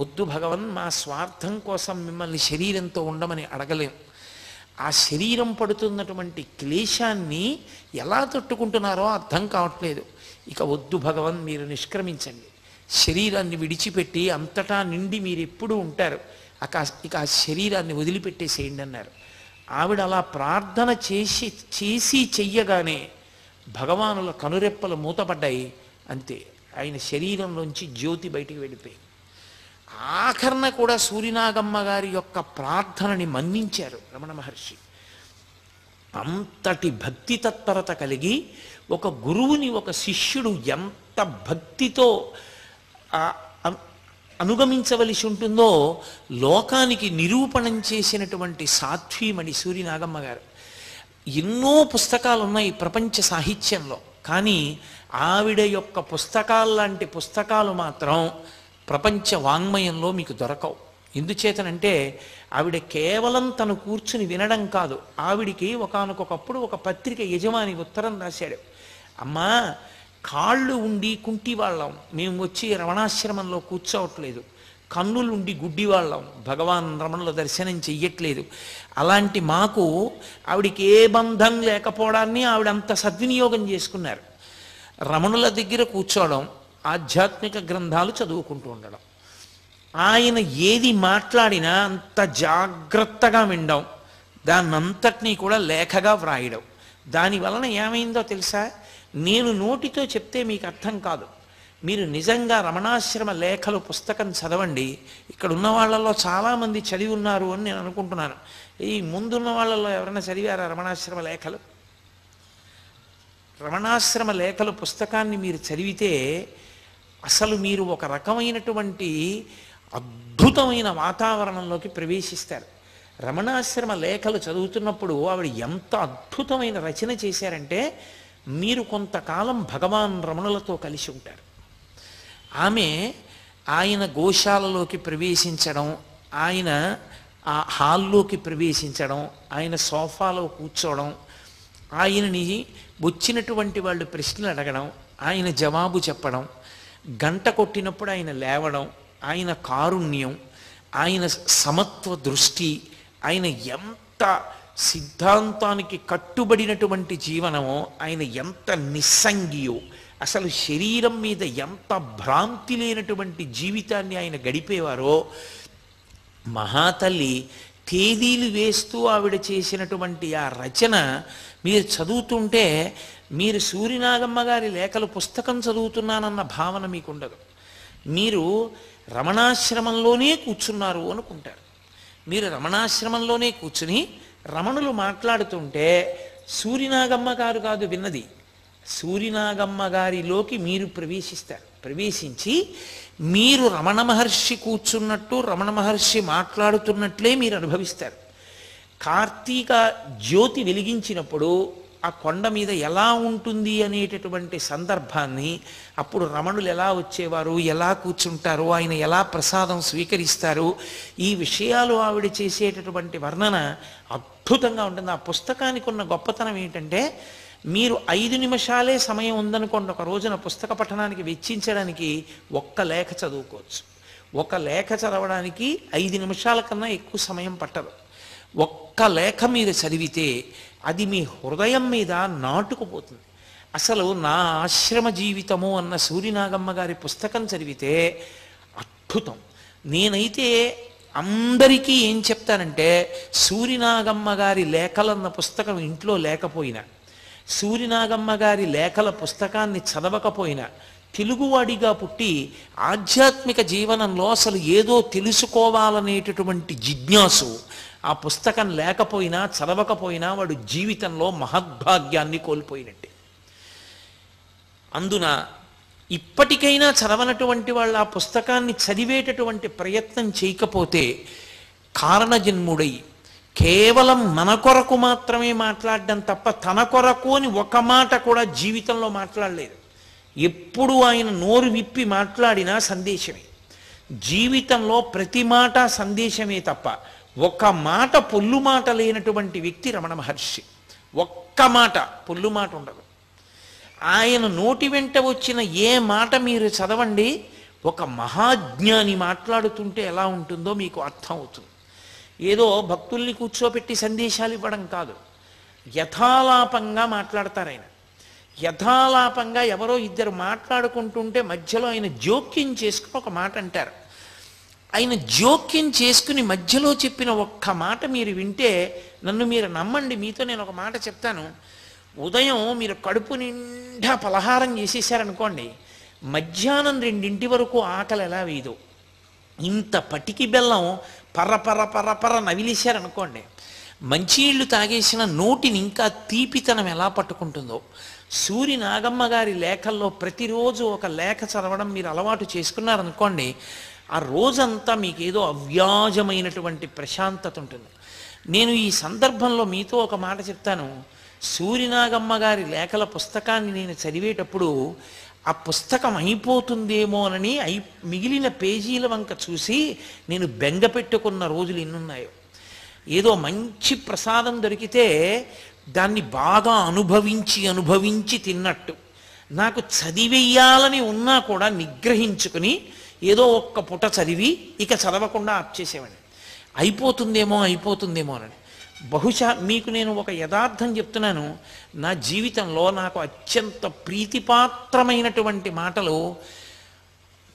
వద్దు భగవన్, మా స్వార్థం కోసం మిమ్మల్ని శరీరంతో ఉండమని అడగలేం. ఆ శరీరం పడుతున్నటువంటి క్లేశాన్ని ఎలా తట్టుకుంటున్నారో అర్థం కావట్లేదు. ఇక వద్దు భగవన్, మీరు నిష్క్రమించండి, శరీరాన్ని విడిచిపెట్టి అంతటా నిండి మీరు ఎప్పుడు ఉంటారు, ఇక ఆ శరీరాన్ని వదిలిపెట్టేసేయండి అన్నారు. ఆవిడ అలా ప్రార్థన చేసి చెయ్యగానే భగవానుల కనురెప్పలు మూతపడ్డాయి. అంతే, ఆయన శరీరంలోంచి జ్యోతి బయటికి వెళ్ళిపోయింది. ఆఖరణ కూడా సూరినాగమ్మ గారి యొక్క ప్రార్థనని మన్నించారు రమణ మహర్షి. అంతటి భక్తి తత్పరత కలిగి ఒక గురువుని ఒక శిష్యుడు ఎంత భక్తితో అనుగమించవలసి ఉంటుందో లోకానికి నిరూపణం చేసినటువంటి సాధ్వీమణి సూరినాగమ్మ గారు. ఎన్నో పుస్తకాలు ఉన్నాయి ప్రపంచ సాహిత్యంలో, కానీ ఆవిడ యొక్క పుస్తకాల్లాంటి పుస్తకాలు మాత్రం ప్రపంచ వాంగ్మయంలో మీకు దొరకవు. ఎందుచేతనంటే ఆవిడ కేవలం తను కూర్చుని వినడం కాదు, ఆవిడికి ఒకానొకప్పుడు ఒక పత్రిక యజమాని ఉత్తరం రాశాడు. అమ్మా, కాళ్ళు ఉండి కుంటి వాళ్ళం, మేము వచ్చి రమణాశ్రమంలో కూర్చోవట్లేదు, కన్నులుండి గుడ్డి వాళ్ళం, భగవాన్ రమణుల దర్శనం చెయ్యట్లేదు, అలాంటి మాకు ఆవిడికి ఏ బంధం లేకపోవడాన్ని ఆవిడ అంత సద్వినియోగం చేసుకున్నారు. రమణుల దగ్గర కూర్చోవడం, ఆధ్యాత్మిక గ్రంథాలు చదువుకుంటూ ఉండడం, ఆయన ఏది మాట్లాడినా అంత జాగ్రత్తగా వినడం, దాన్నంతటినీ కూడా లేఖగా వ్రాయడం. దానివలన ఏమైందో తెలుసా? నేను నోటితో చెప్తే మీకు అర్థం కాదు, మీరు నిజంగా రమణాశ్రమ లేఖలు పుస్తకం చదవండి. ఇక్కడ ఉన్న వాళ్ళల్లో చాలామంది చదివి ఉన్నారు అని నేను అనుకుంటున్నాను. ఈ ముందున్న వాళ్ళల్లో ఎవరైనా చదివారా రమణాశ్రమ లేఖలు? రమణాశ్రమ లేఖలు పుస్తకాన్ని మీరు చదివితే అసలు మీరు ఒక రకమైనటువంటి అద్భుతమైన వాతావరణంలోకి ప్రవేశిస్తారు. రమణాశ్రమ లేఖలు చదువుతున్నప్పుడు ఆవిడ ఎంత అద్భుతమైన రచన చేశారంటే మీరు కొంతకాలం భగవాన్ రమణులతో కలిసి ఉంటారు. ఆమె ఆయన గోశాలలోకి ప్రవేశించడం, ఆయన ఆ హాల్లోకి ప్రవేశించడం, ఆయన సోఫాలో కూర్చోవడం, ఆయనని వచ్చినటువంటి వాళ్ళు ప్రశ్నలు అడగడం, ఆయన జవాబు చెప్పడం, గంట కొట్టినప్పుడు ఆయన లేవడం, ఆయన కారుణ్యం, ఆయన సమత్వ దృష్టి, ఆయన ఎంత సిద్ధాంతానికి కట్టుబడినటువంటి జీవనమో, ఆయన ఎంత నిస్సంగియో, అసలు శరీరం మీద ఎంత భ్రాంతి లేనటువంటి జీవితాన్ని ఆయన గడిపేవారో మహాతల్లి తేదీలు వేస్తూ ఆవిడ చేసినటువంటి ఆ రచన మీరు చదువుతుంటే మీరు సూరినాగమ్మ గారి లేఖలు పుస్తకం చదువుతున్నానన్న భావన మీకు ఉండదు. మీరు రమణాశ్రమంలోనే కూర్చున్నారు అనుకుంటారు. మీరు రమణాశ్రమంలోనే కూర్చుని రమణులు మాట్లాడుతుంటే సూరినాగమ్మ గారు కాదు విన్నది, సూరినాగమ్మ గారిలోకి మీరు ప్రవేశిస్తారు. ప్రవేశించి మీరు రమణ మహర్షి కూర్చున్నట్టు రమణ మహర్షి మాట్లాడుతున్నట్లే మీరు అనుభవిస్తారు. కార్తీక జ్యోతి వెలిగించినప్పుడు ఆ కొండ మీద ఎలా ఉంటుంది అనేటటువంటి సందర్భాన్ని, అప్పుడు రమణులు ఎలా వచ్చేవారు, ఎలా కూర్చుంటారు, ఆయన ఎలా ప్రసాదం స్వీకరిస్తారు, ఈ విషయాలు ఆవిడ చేసేటటువంటి వర్ణన అద్భుతంగా ఉంటుంది. ఆ పుస్తకానికి ఉన్న గొప్పతనం ఏంటంటే మీరు 5 నిమిషాలే సమయం ఉందనుకోండి ఒక రోజున పుస్తక పఠనానికి వెచ్చించడానికి, ఒక్క లేఖ చదువుకోవచ్చు. ఒక లేఖ చదవడానికి 5 నిమిషాల కన్నా ఎక్కువ సమయం పట్టదు. ఒక్క లేఖ మీరు చదివితే అది మీ హృదయం మీద నాటుకుపోతుంది. అసలు నా ఆశ్రమ జీవితము అన్న సూరినాగమ్మ గారి పుస్తకం చదివితే అద్భుతం. నేనైతే అందరికీ ఏం చెప్తానంటే, సూరినాగమ్మ గారి లేఖలన్న పుస్తకం ఇంట్లో లేకపోయినా, సూరినాగమ్మ గారి లేఖల పుస్తకాన్ని చదవకపోయినా, తెలుగువాడిగా పుట్టి ఆధ్యాత్మిక జీవనంలో అసలు ఏదో తెలుసుకోవాలనేటటువంటి జిజ్ఞాసు ఆ పుస్తకం లేకపోయినా చదవకపోయినా వాడు జీవితంలో మహద్భాగ్యాన్ని కోల్పోయినట్టే. అందున ఇప్పటికైనా చదవనటువంటి వాళ్ళు ఆ పుస్తకాన్ని చదివేటటువంటి ప్రయత్నం చేయకపోతే కారణజన్ముడై కేవలం మన కొరకు మాత్రమే మాట్లాడడం తప్ప తన కొరకు అని ఒక మాట కూడా జీవితంలో మాట్లాడలేదు. ఎప్పుడు ఆయన నోరు విప్పి మాట్లాడినా సందేశమే. జీవితంలో ప్రతి మాట సందేశమే తప్ప ఒక్క మాట పొల్లు మాట లేనటువంటి వ్యక్తి రమణ మహర్షి. ఒక్క మాట పొల్లు మాట ఉండదు. ఆయన నోటి వెంట వచ్చిన ఏ మాట మీరు చదవండి, ఒక మహాజ్ఞాని మాట్లాడుతుంటే ఎలా ఉంటుందో మీకు అర్థం అవుతుంది. ఏదో భక్తుల్ని కూర్చోపెట్టి సందేశాలు ఇవ్వడం కాదు, యథాలాపంగా మాట్లాడతారు ఆయన. యథాలాపంగా ఎవరో ఇద్దరు మాట్లాడుకుంటుంటే మధ్యలో ఆయన జోక్యం చేసుకుని ఒక మాట అంటారు. ఆయన జోక్యం చేసుకుని మధ్యలో చెప్పిన ఒక్క మాట మీరు వింటే నన్ను మీరు నమ్మండి. మీతో నేను ఒక మాట చెప్తాను. ఉదయం మీరు కడుపు నిండా పలహారం చేసేసారనుకోండి, మధ్యాహ్నం 2 వరకు ఆకలి ఎలా వేయదు. ఇంత పటికి బెల్లం పర్ర నవిలేశారనుకోండి, మంచినీళ్ళు తాగేసిన నోటిని ఇంకా తీపితనం ఎలా పట్టుకుంటుందో. సూరి నాగమ్మ గారి లేఖల్లో ప్రతిరోజు ఒక లేఖ చదవడం మీరు అలవాటు చేసుకున్నారనుకోండి, ఆ రోజంతా మీకు ఏదో అవ్యాజమైనటువంటి ప్రశాంతత ఉంటుంది. నేను ఈ సందర్భంలో మీతో ఒక మాట చెప్తాను. సూరినాగమ్మ గారి లేఖల పుస్తకాన్ని నేను చదివేటప్పుడు ఆ పుస్తకం అయిపోతుందేమోనని మిగిలిన పేజీల వంక చూసి నేను బెంగ పెట్టుకున్న రోజులు ఎన్నున్నాయో. ఏదో మంచి ప్రసాదం దొరికితే దాన్ని బాగా అనుభవించి తిన్నట్టు నాకు చదివేయాలని ఉన్నా కూడా నిగ్రహించుకుని ఏదో ఒక్క పుట చదివి ఇక చదవకుండా ఆప్ చేసేవాడిని. అయిపోతుందేమోనని. బహుశా మీకు నేను ఒక యథార్థం చెప్తున్నాను. నా జీవితంలో నాకు అత్యంత ప్రీతిపాత్రమైనటువంటి మాటలు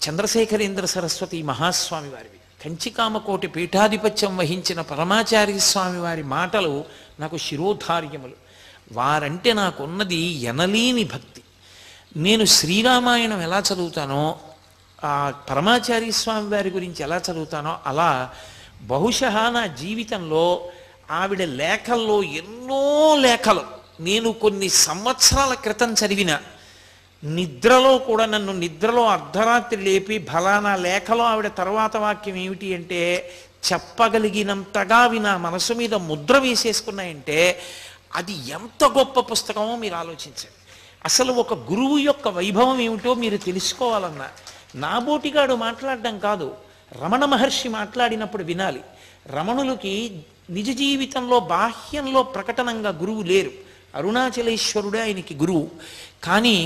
చంద్రశేఖరేంద్ర సరస్వతి మహాస్వామి వారివి. కంచికామకోటి పీఠాధిపత్యం వహించిన పరమాచార్య స్వామి వారి మాటలు నాకు శిరోధార్యములు. వారంటే నాకున్నది ఎనలేని భక్తి. నేను శ్రీరామాయణం ఎలా చదువుతానో, ఆ పరమాచార్య స్వామి వారి గురించి ఎలా చదువుతానో అలా బహుశా నా జీవితంలో ఆవిడ లేఖల్లో ఎన్నో లేఖలు నేను కొన్ని సంవత్సరాల క్రితం చదివిన, నిద్రలో కూడా నన్ను నిద్రలో అర్ధరాత్రి లేపి ఫలానా లేఖలో ఆవిడ తర్వాత వాక్యం ఏమిటి అంటే చెప్పగలిగినంతగా నా మనసు మీద ముద్ర వేసేసుకున్నాయంటే అది ఎంత గొప్ప పుస్తకమో మీరు ఆలోచించండి. అసలు ఒక గురువు యొక్క వైభవం ఏమిటో మీరు తెలుసుకోవాలన్నా నాబోటిగాడు మాట్లాడడం కాదు, రమణ మహర్షి మాట్లాడినప్పుడు వినాలి. రమణులకి నిజ జీవితంలో బాహ్యంలో ప్రకటనంగా గురువు లేరు. అరుణాచలేశ్వరుడే ఆయనకి గురువు. కానీ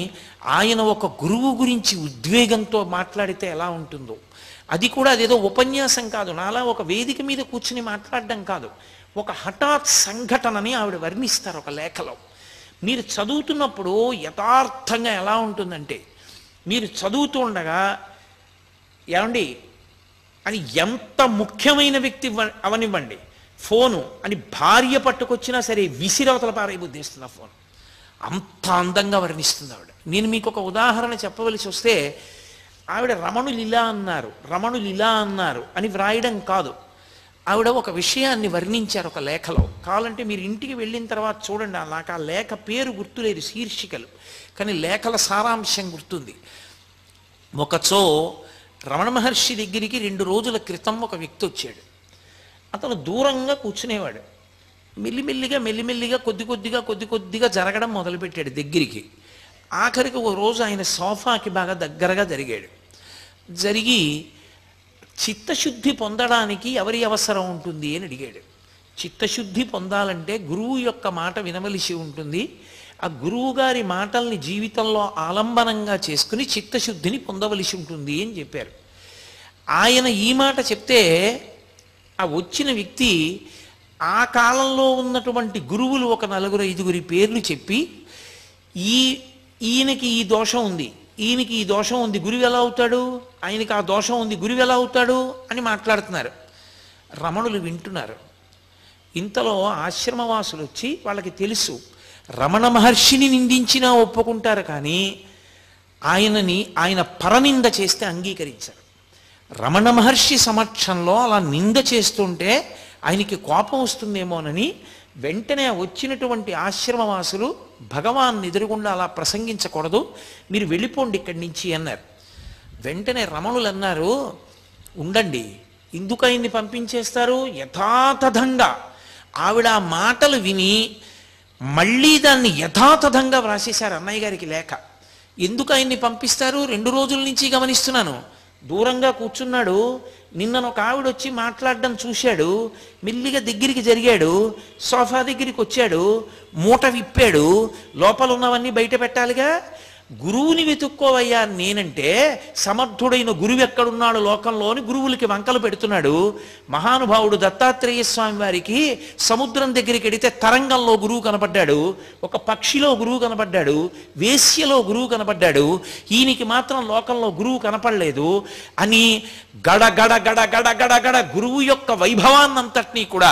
ఆయన ఒక గురువు గురించి ఉద్వేగంతో మాట్లాడితే ఎలా ఉంటుందో, అది కూడా అదేదో ఉపన్యాసం కాదు, నాలా ఒక వేదిక మీద కూర్చుని మాట్లాడడం కాదు, ఒక హఠాత్ సంఘటనని ఆవిడ వర్ణిస్తారు ఒక లేఖలో. మీరు చదువుతున్నప్పుడు యథార్థంగా ఎలా ఉంటుందంటే, మీరు చదువుతూ ఉండగా ఏమండి అని ఎంత ముఖ్యమైన వ్యక్తి అవనివ్వండి, ఫోను అని భార్య పట్టుకొచ్చినా సరే విసిరవతల పారైబుద్ధిస్తున్న ఫోన్, అంత అందంగా వర్ణిస్తుంది ఆవిడ. నేను మీకు ఒక ఉదాహరణ చెప్పవలసి వస్తే, ఆవిడ రమణులు ఇలా అన్నారు అని వ్రాయడం కాదు, ఆవిడ ఒక విషయాన్ని వర్ణించారు ఒక లేఖలో. కావాలంటే మీరు ఇంటికి వెళ్ళిన తర్వాత చూడండి. నాకు ఆ లేఖ పేరు గుర్తులేదు, శీర్షికలు, కానీ లేఖల సారాంశం గుర్తుంది. ఒకచో రమణ మహర్షి దగ్గరికి 2 రోజుల క్రితం ఒక వ్యక్తి వచ్చాడు. అతను దూరంగా కూర్చునేవాడు. మెల్లిమెల్లిగా కొద్దిగా జరగడం మొదలుపెట్టాడు దగ్గరికి. ఆఖరికి ఒక రోజు ఆయన సోఫాకి బాగా దగ్గరగా జరిగి చిత్తశుద్ధి పొందడానికి ఎవరి అవసరం ఉంటుంది అని అడిగాడు. చిత్తశుద్ధి పొందాలంటే గురువు యొక్క మాట వినవలసి ఉంటుంది. ఆ గురువు గారి మాటల్ని జీవితంలో ఆలంబనంగా చేసుకుని చిత్తశుద్ధిని పొందవలసి ఉంటుంది అని చెప్పారు. ఆయన ఈ మాట చెప్తే ఆ వచ్చిన వ్యక్తి ఆ కాలంలో ఉన్నటువంటి గురువులు ఒక 4-5 పేర్లు చెప్పి, ఈయనకి ఈ దోషం ఉంది, ఈయనకి ఈ దోషం ఉంది, గురువు ఎలా అవుతాడు, ఆయనకి ఆ దోషం ఉంది, గురువు ఎలా అవుతాడు అని మాట్లాడుతున్నారు. రమణులు వింటున్నారు. ఇంతలో ఆశ్రమవాసులు వచ్చి, వాళ్ళకి తెలుసు రమణ మహర్షిని నిందించినా ఒప్పుకుంటారు కానీ ఆయన పరనింద చేస్తే అంగీకరించారు. రమణ మహర్షి సమక్షంలో అలా నింద చేస్తుంటే ఆయనకి కోపం వస్తుందేమోనని వెంటనే వచ్చినటువంటి ఆశ్రమవాసులు భగవాన్ ఎదురుగుండా అలా ప్రసంగించకూడదు, మీరు వెళ్ళిపోండి ఇక్కడి నుంచి అన్నారు. వెంటనే రమణులు అన్నారు, ఉండండి, ఎందుకు ఆయన్ని పంపించేస్తారు? యథాతథంగా ఆవిడ ఆ మాటలు విని మళ్ళీ దాన్ని యథాతథంగా వ్రాసేశారు అన్నయ్య గారికి లేఖ. ఎందుకు ఆయన్ని పంపిస్తారు? 2 రోజుల నుంచి గమనిస్తున్నాను. దూరంగా కూర్చున్నాడు. నిన్నొక ఆవిడ వచ్చి మాట్లాడడం చూశాడు. మెల్లిగా దగ్గరికి జరిగాడు. సోఫా దగ్గరికి వచ్చాడు. మూట విప్పాడు. లోపల ఉన్నవన్నీ బయట పెట్టాలిగా. గురువుని వెతుక్కోవయ్యా నేనంటే సమర్థుడైన గురువు ఎక్కడున్నాడు లోకంలోని గురువులకి వంకలు పెడుతున్నాడు. మహానుభావుడు దత్తాత్రేయ స్వామి వారికి సముద్రం దగ్గరికి వెడితే తరంగంలో గురువు కనపడ్డాడు, ఒక పక్షిలో గురువు కనపడ్డాడు, వేశ్యలో గురువు కనపడ్డాడు, ఈయనకి మాత్రం లోకంలో గురువు కనపడలేదు అని గడ గడ గడ గడ గడ గడ గురువు యొక్క వైభవాన్నంతటినీ కూడా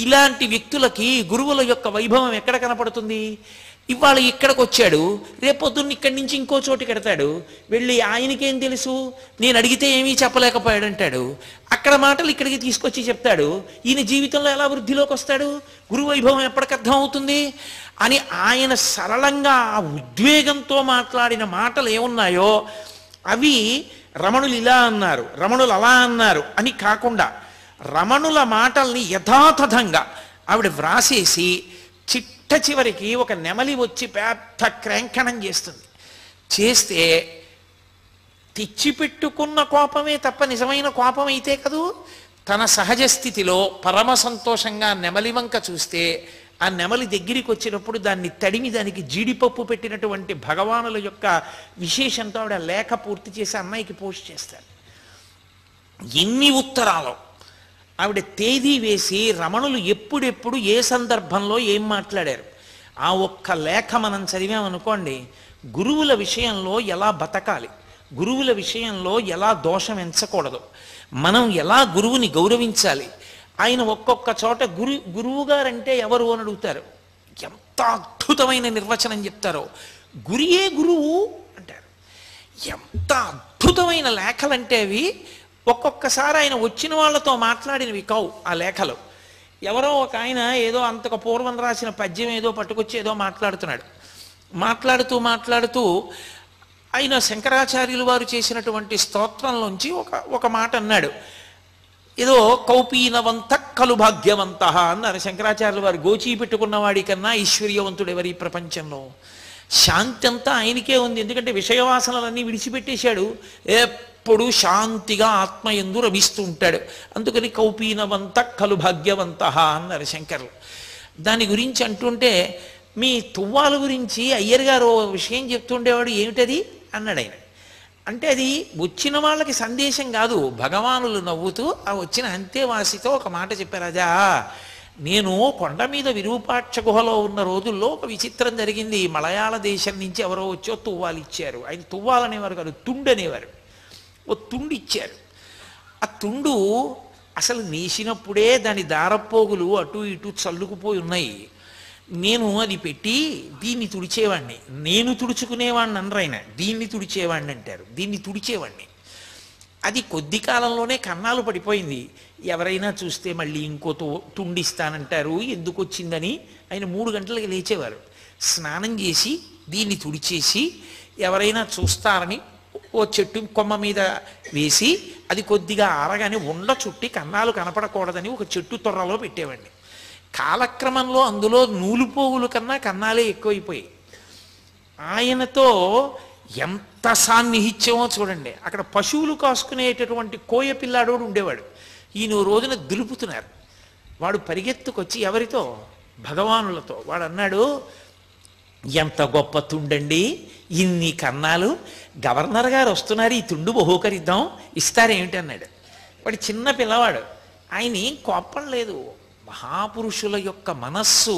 ఇలాంటి వ్యక్తులకి గురువుల యొక్క వైభవం ఎక్కడ కనపడుతుంది? ఇవాళ ఇక్కడికి వచ్చాడు, రేపొద్దున్న ఇక్కడి నుంచి ఇంకో చోటుకి ఎడతాడు, వెళ్ళి ఆయనకేం తెలుసు, నేను అడిగితే ఏమీ చెప్పలేకపోయాడు అంటాడు. అక్కడ మాటలు ఇక్కడికి తీసుకొచ్చి చెప్తాడు. ఈయన జీవితంలో ఎలా వృద్ధిలోకి వస్తాడు? గురు వైభవం ఎప్పటికి అర్థం అవుతుంది అని ఆయన సరళంగా ఆ ఉద్వేగంతో మాట్లాడిన మాటలు ఏమున్నాయో అవి రమణులు ఇలా అన్నారు, రమణులు అలా అన్నారు అని కాకుండా రమణుల మాటల్ని యథాతథంగా ఆవిడ వ్రాసేసి చిట్ట చివరికి ఒక నెమలి వచ్చి పెద్ద క్రంకణం చేస్తుంది. చేస్తే తెచ్చిపెట్టుకున్న కోపమే తప్ప నిజమైన కోపం అయితే కదూ. తన సహజ స్థితిలో పరమ సంతోషంగా నెమలి వంక చూస్తే ఆ నెమలి దగ్గరికి వచ్చినప్పుడు దాన్ని తడిమి దానికి జీడిపప్పు పెట్టినటువంటి భగవానుల యొక్క విశేషంతో ఆవిడ లేఖ పూర్తి చేసి అన్నయ్యకి పోస్ట్ చేస్తారు. ఎన్ని ఉత్తరాలు ఆవిడ తేదీ వేసి రమణులు ఎప్పుడెప్పుడు ఏ సందర్భంలో ఏం మాట్లాడారు ఆ ఒక్క లేఖ మనం చదివామనుకోండి, గురువుల విషయంలో ఎలా బతకాలి, గురువుల విషయంలో ఎలా దోషం ఎంచకూడదు, మనం ఎలా గురువుని గౌరవించాలి. ఆయన ఒక్కొక్క చోట గురువు గారంటే ఎవరు అని అడుగుతారు, ఎంత అద్భుతమైన నిర్వచనం చెప్తారో. గురియే గురువు అంటారు. ఎంత అద్భుతమైన లేఖలంటే అవి. ఒక్కొక్కసారి ఆయన వచ్చిన వాళ్ళతో మాట్లాడినవి కావు ఆ లేఖలు. ఎవరో ఒక ఆయన ఏదో అంతకు పూర్వం రాసిన పద్యం ఏదో పట్టుకొచ్చి ఏదో మాట్లాడుతున్నాడు. మాట్లాడుతూ ఆయన శంకరాచార్యులు వారు చేసినటువంటి స్తోత్రంలోంచి ఒక మాట అన్నాడు. ఏదో కౌపీనవంత కలు భాగ్యవంత అన్నారు శంకరాచార్యులు వారు. గోచీ పెట్టుకున్న వాడి కన్నా ఐశ్వర్యవంతుడు ఎవరి ప్రపంచంలో. శాంతి అంతా ఆయనకే ఉంది, ఎందుకంటే విషయవాసనలన్నీ విడిచిపెట్టేశాడు. ఎప్పుడు శాంతిగా ఆత్మయందు రమిస్తూ ఉంటాడు. అందుకని కౌపీనవంత కలు భాగ్యవంత అన్నారు శంకర్లు. దాని గురించి అంటుంటే మీ తువ్వాల గురించి అయ్యర్ గారు విషయం చెప్తుండేవాడు, ఏమిటది అన్నాడు ఆయన. అంటే అది వచ్చిన వాళ్ళకి సందేశం కాదు, భగవానులు నవ్వుతూ ఆ వచ్చిన అంతేవాసితో ఒక మాట చెప్పారు. అదా, నేను కొండ మీద విరూపాక్ష గుహలో ఉన్న రోజుల్లో ఒక విచిత్రం జరిగింది. మలయాళ దేశం నుంచి ఎవరో వచ్చో తువ్వాలు ఇచ్చారు. ఆయన తువ్వాలనేవారు కాదు, తుండు అనేవారు. ఓ తుండు ఇచ్చారు. ఆ తుండు అసలు నేసినప్పుడే దాని దారపోగులు అటు ఇటు చల్లుకుపోయి ఉన్నాయి. నేను అది పెట్టి దీన్ని తుడిచేవాడిని. నేను తుడుచుకునేవాడిని అనరైనా, దీన్ని తుడిచేవాడిని అంటారు. దీన్ని తుడిచేవాడిని. అది కొద్ది కాలంలోనే కన్నాలు పడిపోయింది. ఎవరైనా చూస్తే మళ్ళీ ఇంకో తుండిస్తానంటారు. ఎందుకు వచ్చిందని ఆయన 3 గంటలకి లేచేవారు. స్నానం చేసి దీన్ని తుడిచేసి ఎవరైనా చూస్తారని ఓ చెట్టు కొమ్మ మీద వేసి అది కొద్దిగా ఆరగానే ఉండ చుట్టి కన్నాలు కనపడకూడదని ఒక చెట్టు తొర్రలో పెట్టేవాడిని. కాలక్రమంలో అందులో నూలుపోగుల కన్నా కన్నాలే ఎక్కువైపోయాయి. ఆయనతో ఎంత సాన్నిహిత్యమో చూడండి. అక్కడ పశువులు కాసుకునేటటువంటి కోయ పిల్లాడోడు ఉండేవాడు. ఈయన రోజున దులుపుతున్నారు. వాడు పరిగెత్తుకొచ్చి ఎవరితో? భగవానులతో. వాడు అన్నాడు, ఎంత గొప్ప తుండండి, ఇన్ని కన్నాలు, గవర్నర్ గారు వస్తున్నారు, ఈ తుండు బహూకరిద్దాం, ఇస్తారేమిటి అన్నాడు. వాడు చిన్న పిల్లవాడు. ఆయన ఏం కోపం లేదు. మహాపురుషుల యొక్క మనస్సు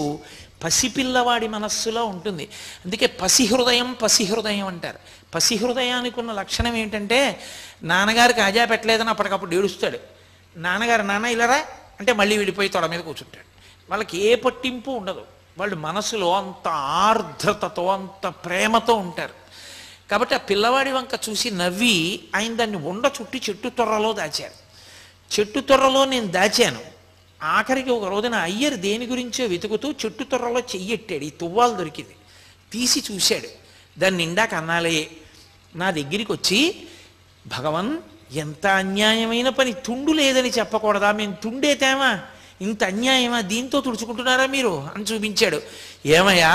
పసిపిల్లవాడి మనస్సులో ఉంటుంది. అందుకే పసిహృదయం అంటారు. పసిహృదయానికి ఉన్న లక్షణం ఏంటంటే నాన్నగారికి ఆజా పెట్టలేదని అప్పటికప్పుడు ఏడుస్తాడు. నాన్నగారు నాన్న ఇలారా అంటే మళ్ళీ వెళ్ళిపోయి తొడ మీద కూర్చుంటాడు. వాళ్ళకి ఏ పట్టింపు ఉండదు. వాళ్ళు మనసులో అంత ఆర్ద్రతతో అంత ప్రేమతో ఉంటారు. కాబట్టి ఆ పిల్లవాడి వంక చూసి నవ్వి ఆయన దాన్ని ఉండ చుట్టి చెట్టు తొర్రలో దాచారు. చెట్టు తొర్రలో నేను దాచాను. ఆఖరికి ఒక రోజున అయ్యర్ దేని గురించో వెతుకుతూ చెట్టు తొర్రలో చెయ్యెట్టాడు. ఈ తువ్వాలు దొరికింది. తీసి చూశాడు. దాన్ని నిండా కన్నాలే. నా దగ్గరికి వచ్చి, భగవన్ ఎంత అన్యాయమైన పని, తుండు లేదని చెప్పకూడదా, మేము తుండే తేమా, ఇంత అన్యాయమా, దీంతో తుడుచుకుంటున్నారా మీరు అని చూపించాడు. ఏమయ్యా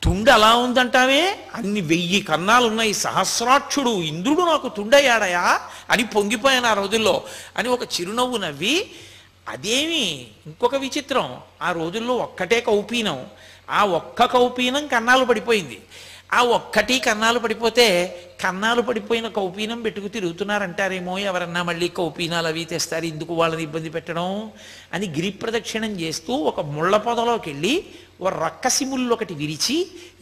తుండు అలా ఉందంటావే, అన్ని 1000 కన్నాలు ఉన్నాయి, సహస్రాక్షుడు ఇంద్రుడు నాకు తుండయ్యాడయా అని పొంగిపోయాను ఆ రోజుల్లో అని ఒక చిరునవ్వు నవ్వి, అదేమి ఇంకొక విచిత్రం, ఆ రోజుల్లో ఒక్కటే కౌపీనం, ఆ ఒక్క కౌపీనం కన్నాలు పడిపోయింది. ఆ ఒక్కటి కన్నాలు పడిపోతే కన్నాలు పడిపోయిన కౌపీనం పెట్టుకు తిరుగుతున్నారంటారేమో, ఎవరన్నా మళ్ళీ కౌపీనాలు అవి తెస్తారు, ఎందుకు వాళ్ళని ఇబ్బంది పెట్టడం అని గిరి ప్రదక్షిణం చేస్తూ ఒక ముళ్ళ పొదలోకి వెళ్ళి ఓ రక్కసి ముళ్ళు ఒకటి విరిచి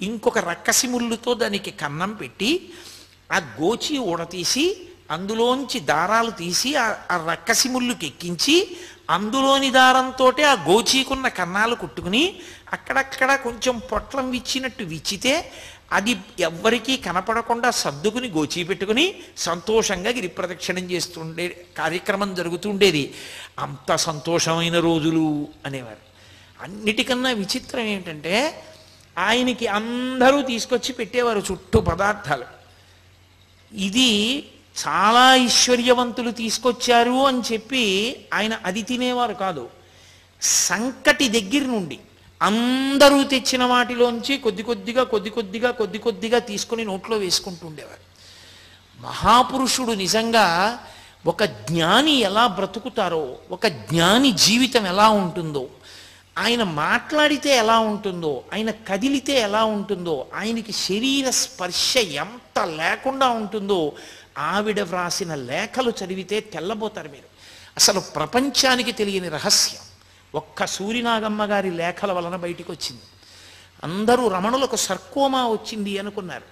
ఇంకొక రక్కసి ముళ్ళుతో దానికి కన్నం పెట్టి ఆ గోచి ఊడతీసి అందులోంచి దారాలు తీసి ఆ రక్కసి ముళ్ళుకి ఎక్కించి అందులోని దారంతో ఆ గోచీకున్న కన్నాలు కుట్టుకుని అక్కడక్కడ కొంచెం పొట్లం విచ్చినట్టు విచ్చితే అది ఎవ్వరికీ కనపడకుండా సర్దుకుని గోచీ పెట్టుకుని సంతోషంగా గిరి ప్రదక్షిణం చేస్తుండే కార్యక్రమం జరుగుతుండేది. అంత సంతోషమైన రోజులు అనేవారు. అన్నిటికన్నా విచిత్రం ఏమిటంటే ఆయనకి అందరూ తీసుకొచ్చి పెట్టేవారు చుట్టూ పదార్థాలు. ఇది చాలా ఐశ్వర్యవంతులు తీసుకొచ్చారు అని చెప్పి ఆయన అది తినేవారు కాదు. సంకటి దగ్గర నుండి అందరూ తెచ్చిన వాటిలోంచి కొద్ది కొద్దిగా తీసుకొని నోట్లో వేసుకుంటూ ఉండేవారు. మహాపురుషుడు నిజంగా ఒక జ్ఞాని ఎలా బ్రతుకుతారో, ఒక జ్ఞాని జీవితం ఎలా ఉంటుందో, ఆయన మాట్లాడితే ఎలా ఉంటుందో, ఆయన కదిలితే ఎలా ఉంటుందో, ఆయనకి శరీర స్పర్శ ఎంత లేకుండా ఉంటుందో, ఆవిడ వ్రాసిన లేఖలు చదివితే తెల్లబోతారు మీరు. అసలు ప్రపంచానికి తెలియని రహస్యం ఒక్క సూరినాగమ్మ గారి లేఖల వలన బయటికి వచ్చింది. అందరూ రమణులకు సర్కోమా వచ్చింది అనుకున్నారు.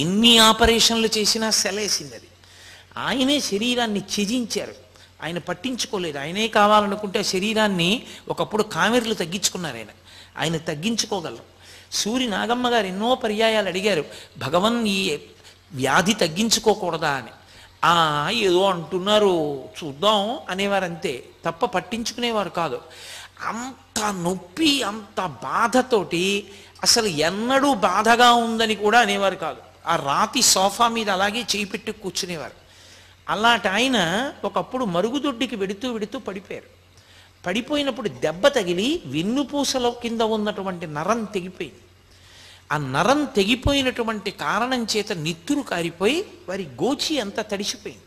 ఎన్ని ఆపరేషన్లు చేసినా సెలేసింది అది. ఆయనే శరీరాన్ని త్యజించారు. ఆయన పట్టించుకోలేదు. ఆయనే కావాలనుకుంటే శరీరాన్ని ఒకప్పుడు కామెర్లు తగ్గించుకున్నారు. ఆయన తగ్గించుకోగలరు. సూరి నాగమ్మ గారు ఎన్నో పర్యాయాలు అడిగారు, భగవన్ ఈ వ్యాధి తగ్గించుకోకూడదా అని. ఏదో అంటున్నారు చూద్దాం అనేవారు అంతే తప్ప పట్టించుకునేవారు కాదు. అంత నొప్పి అంత బాధతోటి అసలు ఎన్నడూ బాధగా ఉందని కూడా అనేవారు కాదు. ఆ రాతి సోఫా మీద అలాగే చేయి పెట్టి కూర్చునేవారు. అలాంటి ఆయన ఒకప్పుడు మరుగుదొడ్డికి వెడుతూ పడిపోయారు. పడిపోయినప్పుడు దెబ్బ తగిలి వెన్నుపూసల కింద ఉన్నటువంటి నరం తెగిపోయింది. ఆ నరం తెగిపోయినటువంటి కారణం చేత నిత్తురు కారిపోయి వారి గోచి అంతా తడిసిపోయింది.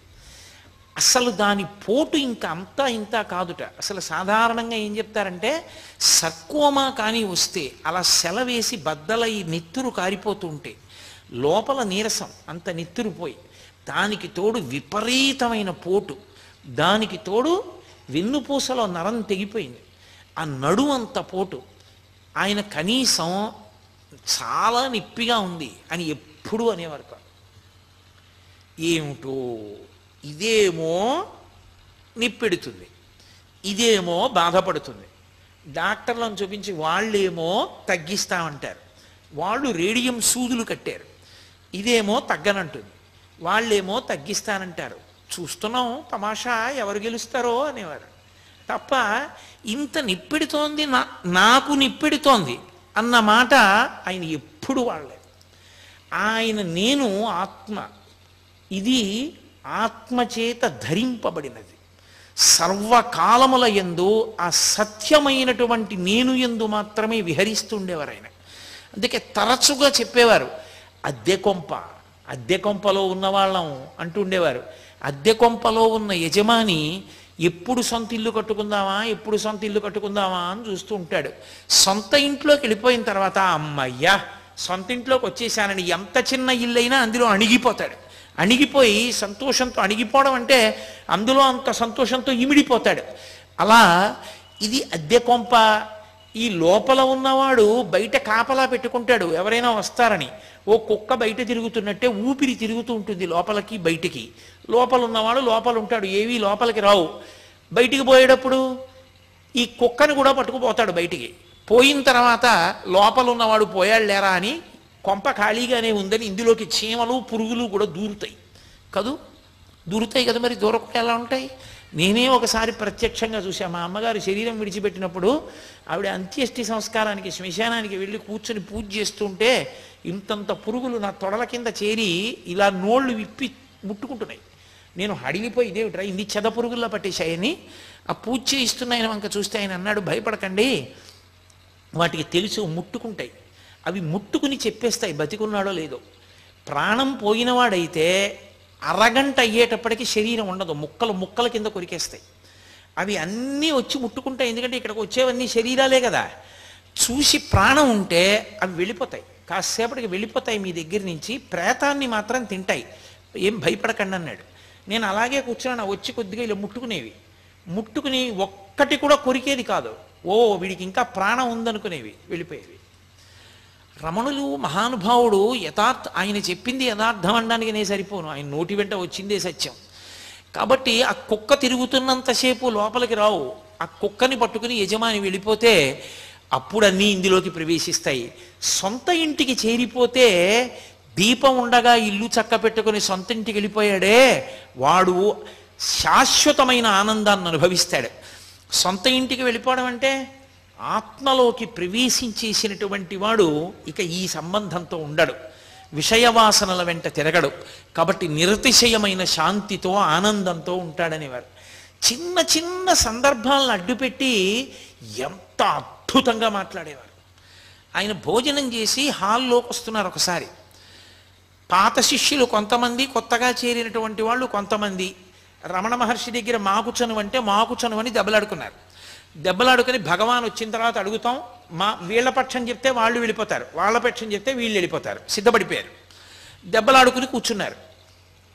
అసలు దాని పోటు ఇంకా అంతా ఇంత కాదుట. అసలు సాధారణంగా ఏం చెప్తారంటే సర్కోమా కానీ వస్తే అలా సెలవేసి బద్దల ఈ నిత్తురు కారిపోతూ ఉంటే లోపల నీరసం అంత నిత్తురు పోయి, దానికి తోడు విపరీతమైన పోటు, దానికి తోడు వెన్నుపూసలో నరం తెగిపోయింది, ఆ నడుము అంత పోటు. ఆయన కనీసం చాలా నొప్పిగా ఉంది అని ఎప్పుడూ అనేవారు కాదు. ఏమిటో ఇదేమో నిప్పెడుతుంది, ఇదేమో బాధపడుతుంది. డాక్టర్లను చూపించి వాళ్ళేమో తగ్గిస్తామంటారు, వాళ్ళు రేడియం సూదులు కట్టారు. ఇదేమో తగ్గనంటుంది, వాళ్ళేమో తగ్గిస్తానంటారు. చూస్తున్నాం తమాషా, ఎవరు గెలుస్తారో అనేవారు తప్ప ఇంత నిప్పెడుతోంది నాకు నిప్పెడుతోంది అన్న మాట ఆయన ఎప్పుడు వాడలేదు. ఆయన నేను ఆత్మ, ఇది ఆత్మచేత ధరింపబడినది. సర్వకాలముల యందు ఆ సత్యమైనటువంటి నేను యందు మాత్రమే విహరిస్తుండేవారు ఆయన. అందుకే తరచుగా చెప్పేవారు అద్దె కొంపలో ఉన్నవాళ్ళం అంటుండేవారు. అద్దె కొంపలో ఉన్న యజమాని ఎప్పుడు సొంత ఇల్లు కట్టుకుందామా అని చూస్తూ ఉంటాడు. సొంత ఇంట్లోకి వెళ్ళిపోయిన తర్వాత అమ్మయ్యా సొంత ఇంట్లోకి వచ్చేసానని ఎంత చిన్న ఇల్లు అయినా అందులో అణిగిపోతాడు. అణిగిపోయి సంతోషంతో, అణిగిపోవడం అంటే అందులో అంత సంతోషంతో ఇమిడిపోతాడు. అలా ఇది అద్దె కొంప. ఈ లోపల ఉన్నవాడు బయట కాపలా పెట్టుకుంటాడు ఎవరైనా వస్తారని. ఓ కుక్క బయట తిరుగుతున్నట్టే ఊపిరి తిరుగుతూ ఉంటుంది లోపలికి బయటికి. లోపల ఉన్నవాడు లోపల ఉంటాడు, ఏవీ లోపలికి రావు. బయటికి పోయేటప్పుడు ఈ కుక్కను కూడా పట్టుకుపోతాడు బయటికి. పోయిన తర్వాత లోపల ఉన్నవాడు పోయాడు లేరా అని కొంప ఖాళీగానే ఉందని ఇందులోకి చీమలు పురుగులు కూడా దూరుతాయి కదా. మరి దూరకుండా ఎలా ఉంటాయి? నేనే ఒకసారి ప్రత్యక్షంగా చూశాను. మా అమ్మగారు శరీరం విడిచిపెట్టినప్పుడు ఆవిడ అంత్యష్టి సంస్కారానికి శ్మశానానికి వెళ్ళి కూర్చొని పూజ చేస్తుంటే ఇంతంత పురుగులు నా తొడల కింద చేరి ఇలా నోళ్ళు విప్పి ముట్టుకుంటున్నాయి. నేను హడిలిపోయి ఇదేమిట్రా ఇన్ని చెద పురుగుల్లా పట్టేశాయని ఆ పూజ చేయిస్తున్న ఆయన వంక చూస్తే ఆయన అన్నాడు, భయపడకండి, వాటికి తెలుసు ముట్టుకుంటాయి, అవి ముట్టుకుని చెప్పేస్తాయి బతికున్నాడో లేదో. ప్రాణం పోయినవాడైతే అరగంట అయ్యేటప్పటికి శరీరం ఉండదు, ముక్కల కింద కొరికేస్తాయి. అవి అన్నీ వచ్చి ముట్టుకుంటాయి, ఎందుకంటే ఇక్కడికి వచ్చేవన్నీ శరీరాలే కదా. చూసి ప్రాణం ఉంటే అవి వెళ్ళిపోతాయి. కాసేపటికి వెళ్ళిపోతాయి మీ దగ్గర నుంచి, ప్రేతాన్ని మాత్రం తింటాయి, ఏం భయపడకండి అన్నాడు. నేను అలాగే కూర్చున్నాను, వచ్చి కొద్దిగా ఇలా ముట్టుకునేవి, ముట్టుకుని ఒక్కటి కూడా కొరికేది కాదు, ఓ వీడికి ఇంకా ప్రాణం ఉందనుకునేవి, వెళ్ళిపోయేవి. రమణులు మహానుభావుడు ఆయన చెప్పింది యథార్థం అనడానికి నేను సరిపోను, ఆయన నోటి వెంట వచ్చిందే సత్యం. కాబట్టి ఆ కుక్క తిరుగుతున్నంతసేపు లోపలికి రావు, ఆ కుక్కని పట్టుకుని యజమాని వెళ్ళిపోతే అప్పుడు అన్నీ ఇందులోకి ప్రవేశిస్తాయి. సొంత ఇంటికి చేరిపోతే దీపం ఉండగా ఇల్లు చక్క పెట్టుకుని సొంత ఇంటికి వెళ్ళిపోయాడే వాడు శాశ్వతమైన ఆనందాన్ని అనుభవిస్తాడు. సొంత ఇంటికి వెళ్ళిపోవడం అంటే ఆత్మలోకి ప్రవేశించేసినటువంటి వాడు ఇక ఈ సంబంధంతో ఉండడు, విషయవాసనల వెంట తిరగడు. కాబట్టి నిరతిశయమైన శాంతితో ఆనందంతో ఉంటాడనేవారు. చిన్న చిన్న సందర్భాలను అడ్డుపెట్టి ఎంత అద్భుతంగా మాట్లాడేవారు. ఆయన భోజనం చేసి హాల్లోకి వస్తున్నారు ఒకసారి. పాత శిష్యులు కొంతమంది, కొత్తగా చేరినటువంటి వాళ్ళు కొంతమంది రమణ మహర్షి దగ్గర మాకు చనువు అంటే మాకు చనువు అని దెబ్బలాడుకున్నారు. దెబ్బలాడుకుని భగవాన్ వచ్చిన తర్వాత అడుగుతాం, వీళ్ళ పక్షం చెప్తే వాళ్ళు వెళ్ళిపోతారు, వాళ్ళ పక్షం చెప్తే వీళ్ళు వెళ్ళిపోతారు, సిద్ధపడిపోయారు. దెబ్బలాడుకుని కూర్చున్నారు.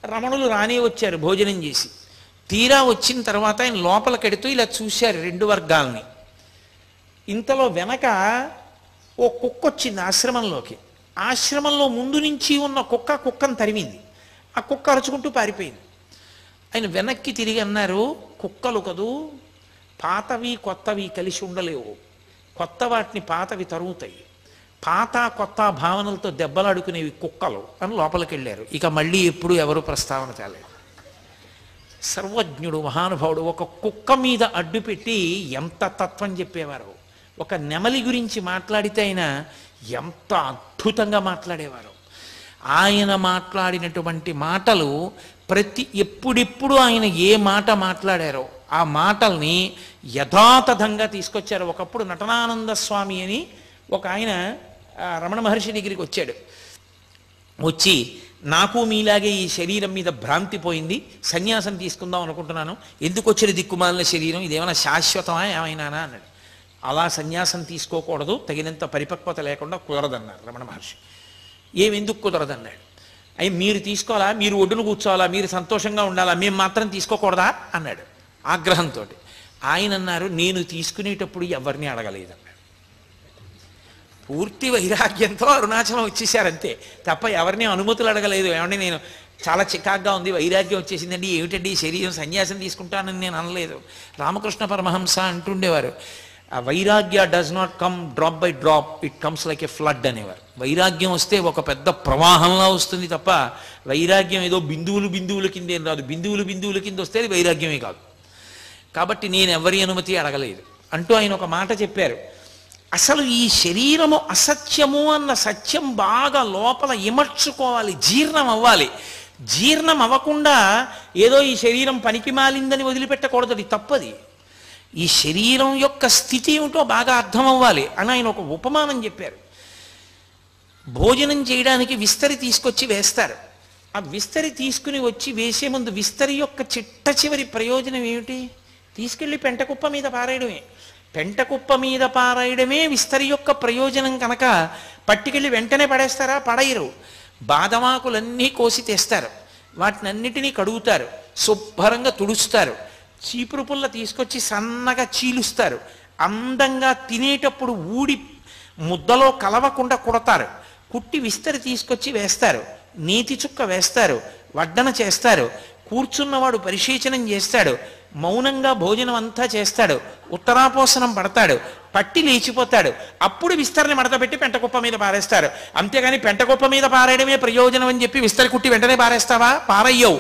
రమణులు రానే వచ్చారు భోజనం చేసి. తీరా వచ్చిన తర్వాత ఆయన లోపలికెడుతూ ఇలా చూశారు రెండు వర్గాల్ని. ఇంతలో వెనక ఓ కుక్క వచ్చింది ఆశ్రమంలోకి. ఆశ్రమంలో ముందు నుంచి ఉన్న కుక్కను తరిమింది. ఆ కుక్క అరుచుకుంటూ పారిపోయింది. ఆయన వెనక్కి తిరిగి అన్నారు, కుక్కలు కదూ, పాతవి కొత్తవి కలిసి ఉండలేవు, కొత్త వాటిని పాతవి తరుగుతాయి, పాత కొత్త భావనలతో దెబ్బలాడుకునేవి కుక్కలు అని లోపలికి వెళ్ళారు. ఇక మళ్ళీ ఎప్పుడు ఎవరు ప్రస్తావన తేలేదు. సర్వజ్ఞుడు మహానుభావుడు ఒక కుక్క మీద అడ్డుపెట్టి ఎంత తత్వం చెప్పేవారు. ఒక నెమలి గురించి మాట్లాడితే ఆయన ఎంత అద్భుతంగా మాట్లాడేవారు. ఆయన మాట్లాడినటువంటి మాటలు ఎప్పుడెప్పుడు ఆయన ఏ మాట మాట్లాడారో ఆ మాటల్ని యథాతథంగా తీసుకొచ్చారు. ఒకప్పుడు నటనానంద స్వామి అని ఒక ఆయన రమణ మహర్షి దగ్గరికి వచ్చాడు. వచ్చి నాకు మీలాగే ఈ శరీరం మీద భ్రాంతి పోయింది, సన్యాసం తీసుకుందాం అనుకుంటున్నాను, ఎందుకు వచ్చిన దిక్కుమాలిన శరీరం, ఇదేమైనా శాశ్వతమా ఏమైనానా అన్నాడు. అలా సన్యాసం తీసుకోకూడదు, తగినంత పరిపక్వత లేకుండా కుదరదన్నారు రమణ మహర్షి. ఎందుకు కుదరదన్నాడు. అయ్యి మీరు తీసుకోవాలా, మీరు ఒడ్డును కూర్చోవాలా, మీరు సంతోషంగా ఉండాలా, మేము మాత్రం తీసుకోకూడదా అన్నాడు ఆగ్రహంతో. ఆయన అన్నారు, నేను తీసుకునేటప్పుడు ఎవరిని అడగలేదన్నాడు. పూర్తి వైరాగ్యంతో అరుణాచలం వచ్చేసారంతే తప్ప ఎవరిని అనుమతులు అడగలేదు. ఏమంటే నేను చాలా చికాగ్గా ఉంది, వైరాగ్యం వచ్చేసిందండి, ఏమిటండి శరీరం సన్యాసం తీసుకుంటానని నేను అనలేదు. రామకృష్ణ పరమహంస అంటుండేవారు, ఆ వైరాగ్య does not come drop by drop, it comes like A flood అనేవారు. వైరాగ్యం వస్తే ఒక పెద్ద ప్రవాహంలా వస్తుంది తప్ప వైరాగ్యం ఏదో బిందువుల కింద ఏం రాదు. బిందువుల కింద వస్తే అది వైరాగ్యమే కాదు. కాబట్టి నేను ఎవరి అనుమతి అడగలేదు అంటూ ఆయన ఒక మాట చెప్పారు. అసలు ఈ శరీరము అసత్యము అన్న సత్యం బాగా లోపల ఇమర్చుకోవాలి, జీర్ణం అవ్వాలి. జీర్ణం అవ్వకుండా ఏదో ఈ శరీరం పనికి మాలిందని వదిలిపెట్టకూడదు, అది తప్పది. ఈ శరీరం యొక్క స్థితి ఏమిటో బాగా అర్థం అవ్వాలి అని ఆయన ఒక ఉపమానం చెప్పారు. భోజనం చేయడానికి విస్తరి తీసుకొచ్చి వేస్తారు. ఆ విస్తరి తీసుకుని వచ్చి వేసే ముందు విస్తరి యొక్క చిట్ట చివరి ప్రయోజనం ఏమిటి? తీసుకెళ్ళి పెంటకుప్ప మీద పారేయడమే. పెంటకుప్ప మీద పారేయడమే విస్తరి యొక్క ప్రయోజనం కనుక పట్టుకెళ్ళి వెంటనే పడేస్తారా? పడేయరు. బాదమాకులన్నీ కోసి తెస్తారు, వాటినన్నిటినీ కడుగుతారు, శుభ్రంగా తుడుస్తారు, చీపురు పుల్ల తీసుకొచ్చి సన్నగా చీలుస్తారు, అందంగా తినేటప్పుడు ఊడి ముద్దలో కలవకుండా కుడతారు, కుట్టి విస్తరి తీసుకొచ్చి వేస్తారు, నీతి చుక్క వేస్తారు, వడ్డన చేస్తారు, కూర్చున్నవాడు పరిశీచనం చేస్తాడు, మౌనంగా భోజనం అంతా చేస్తాడు, ఉత్తరాపోసనం పడతాడు, పట్టి లేచిపోతాడు, అప్పుడు విస్తరిని మడతపెట్టి పెంటకుప్ప మీద పారేస్తారు. అంతేగాని పెంటకుప్ప మీద పారేయడమే ప్రయోజనం అని చెప్పి విస్తరి కుట్టి వెంటనే పారేస్తావా? పారయ్యవు.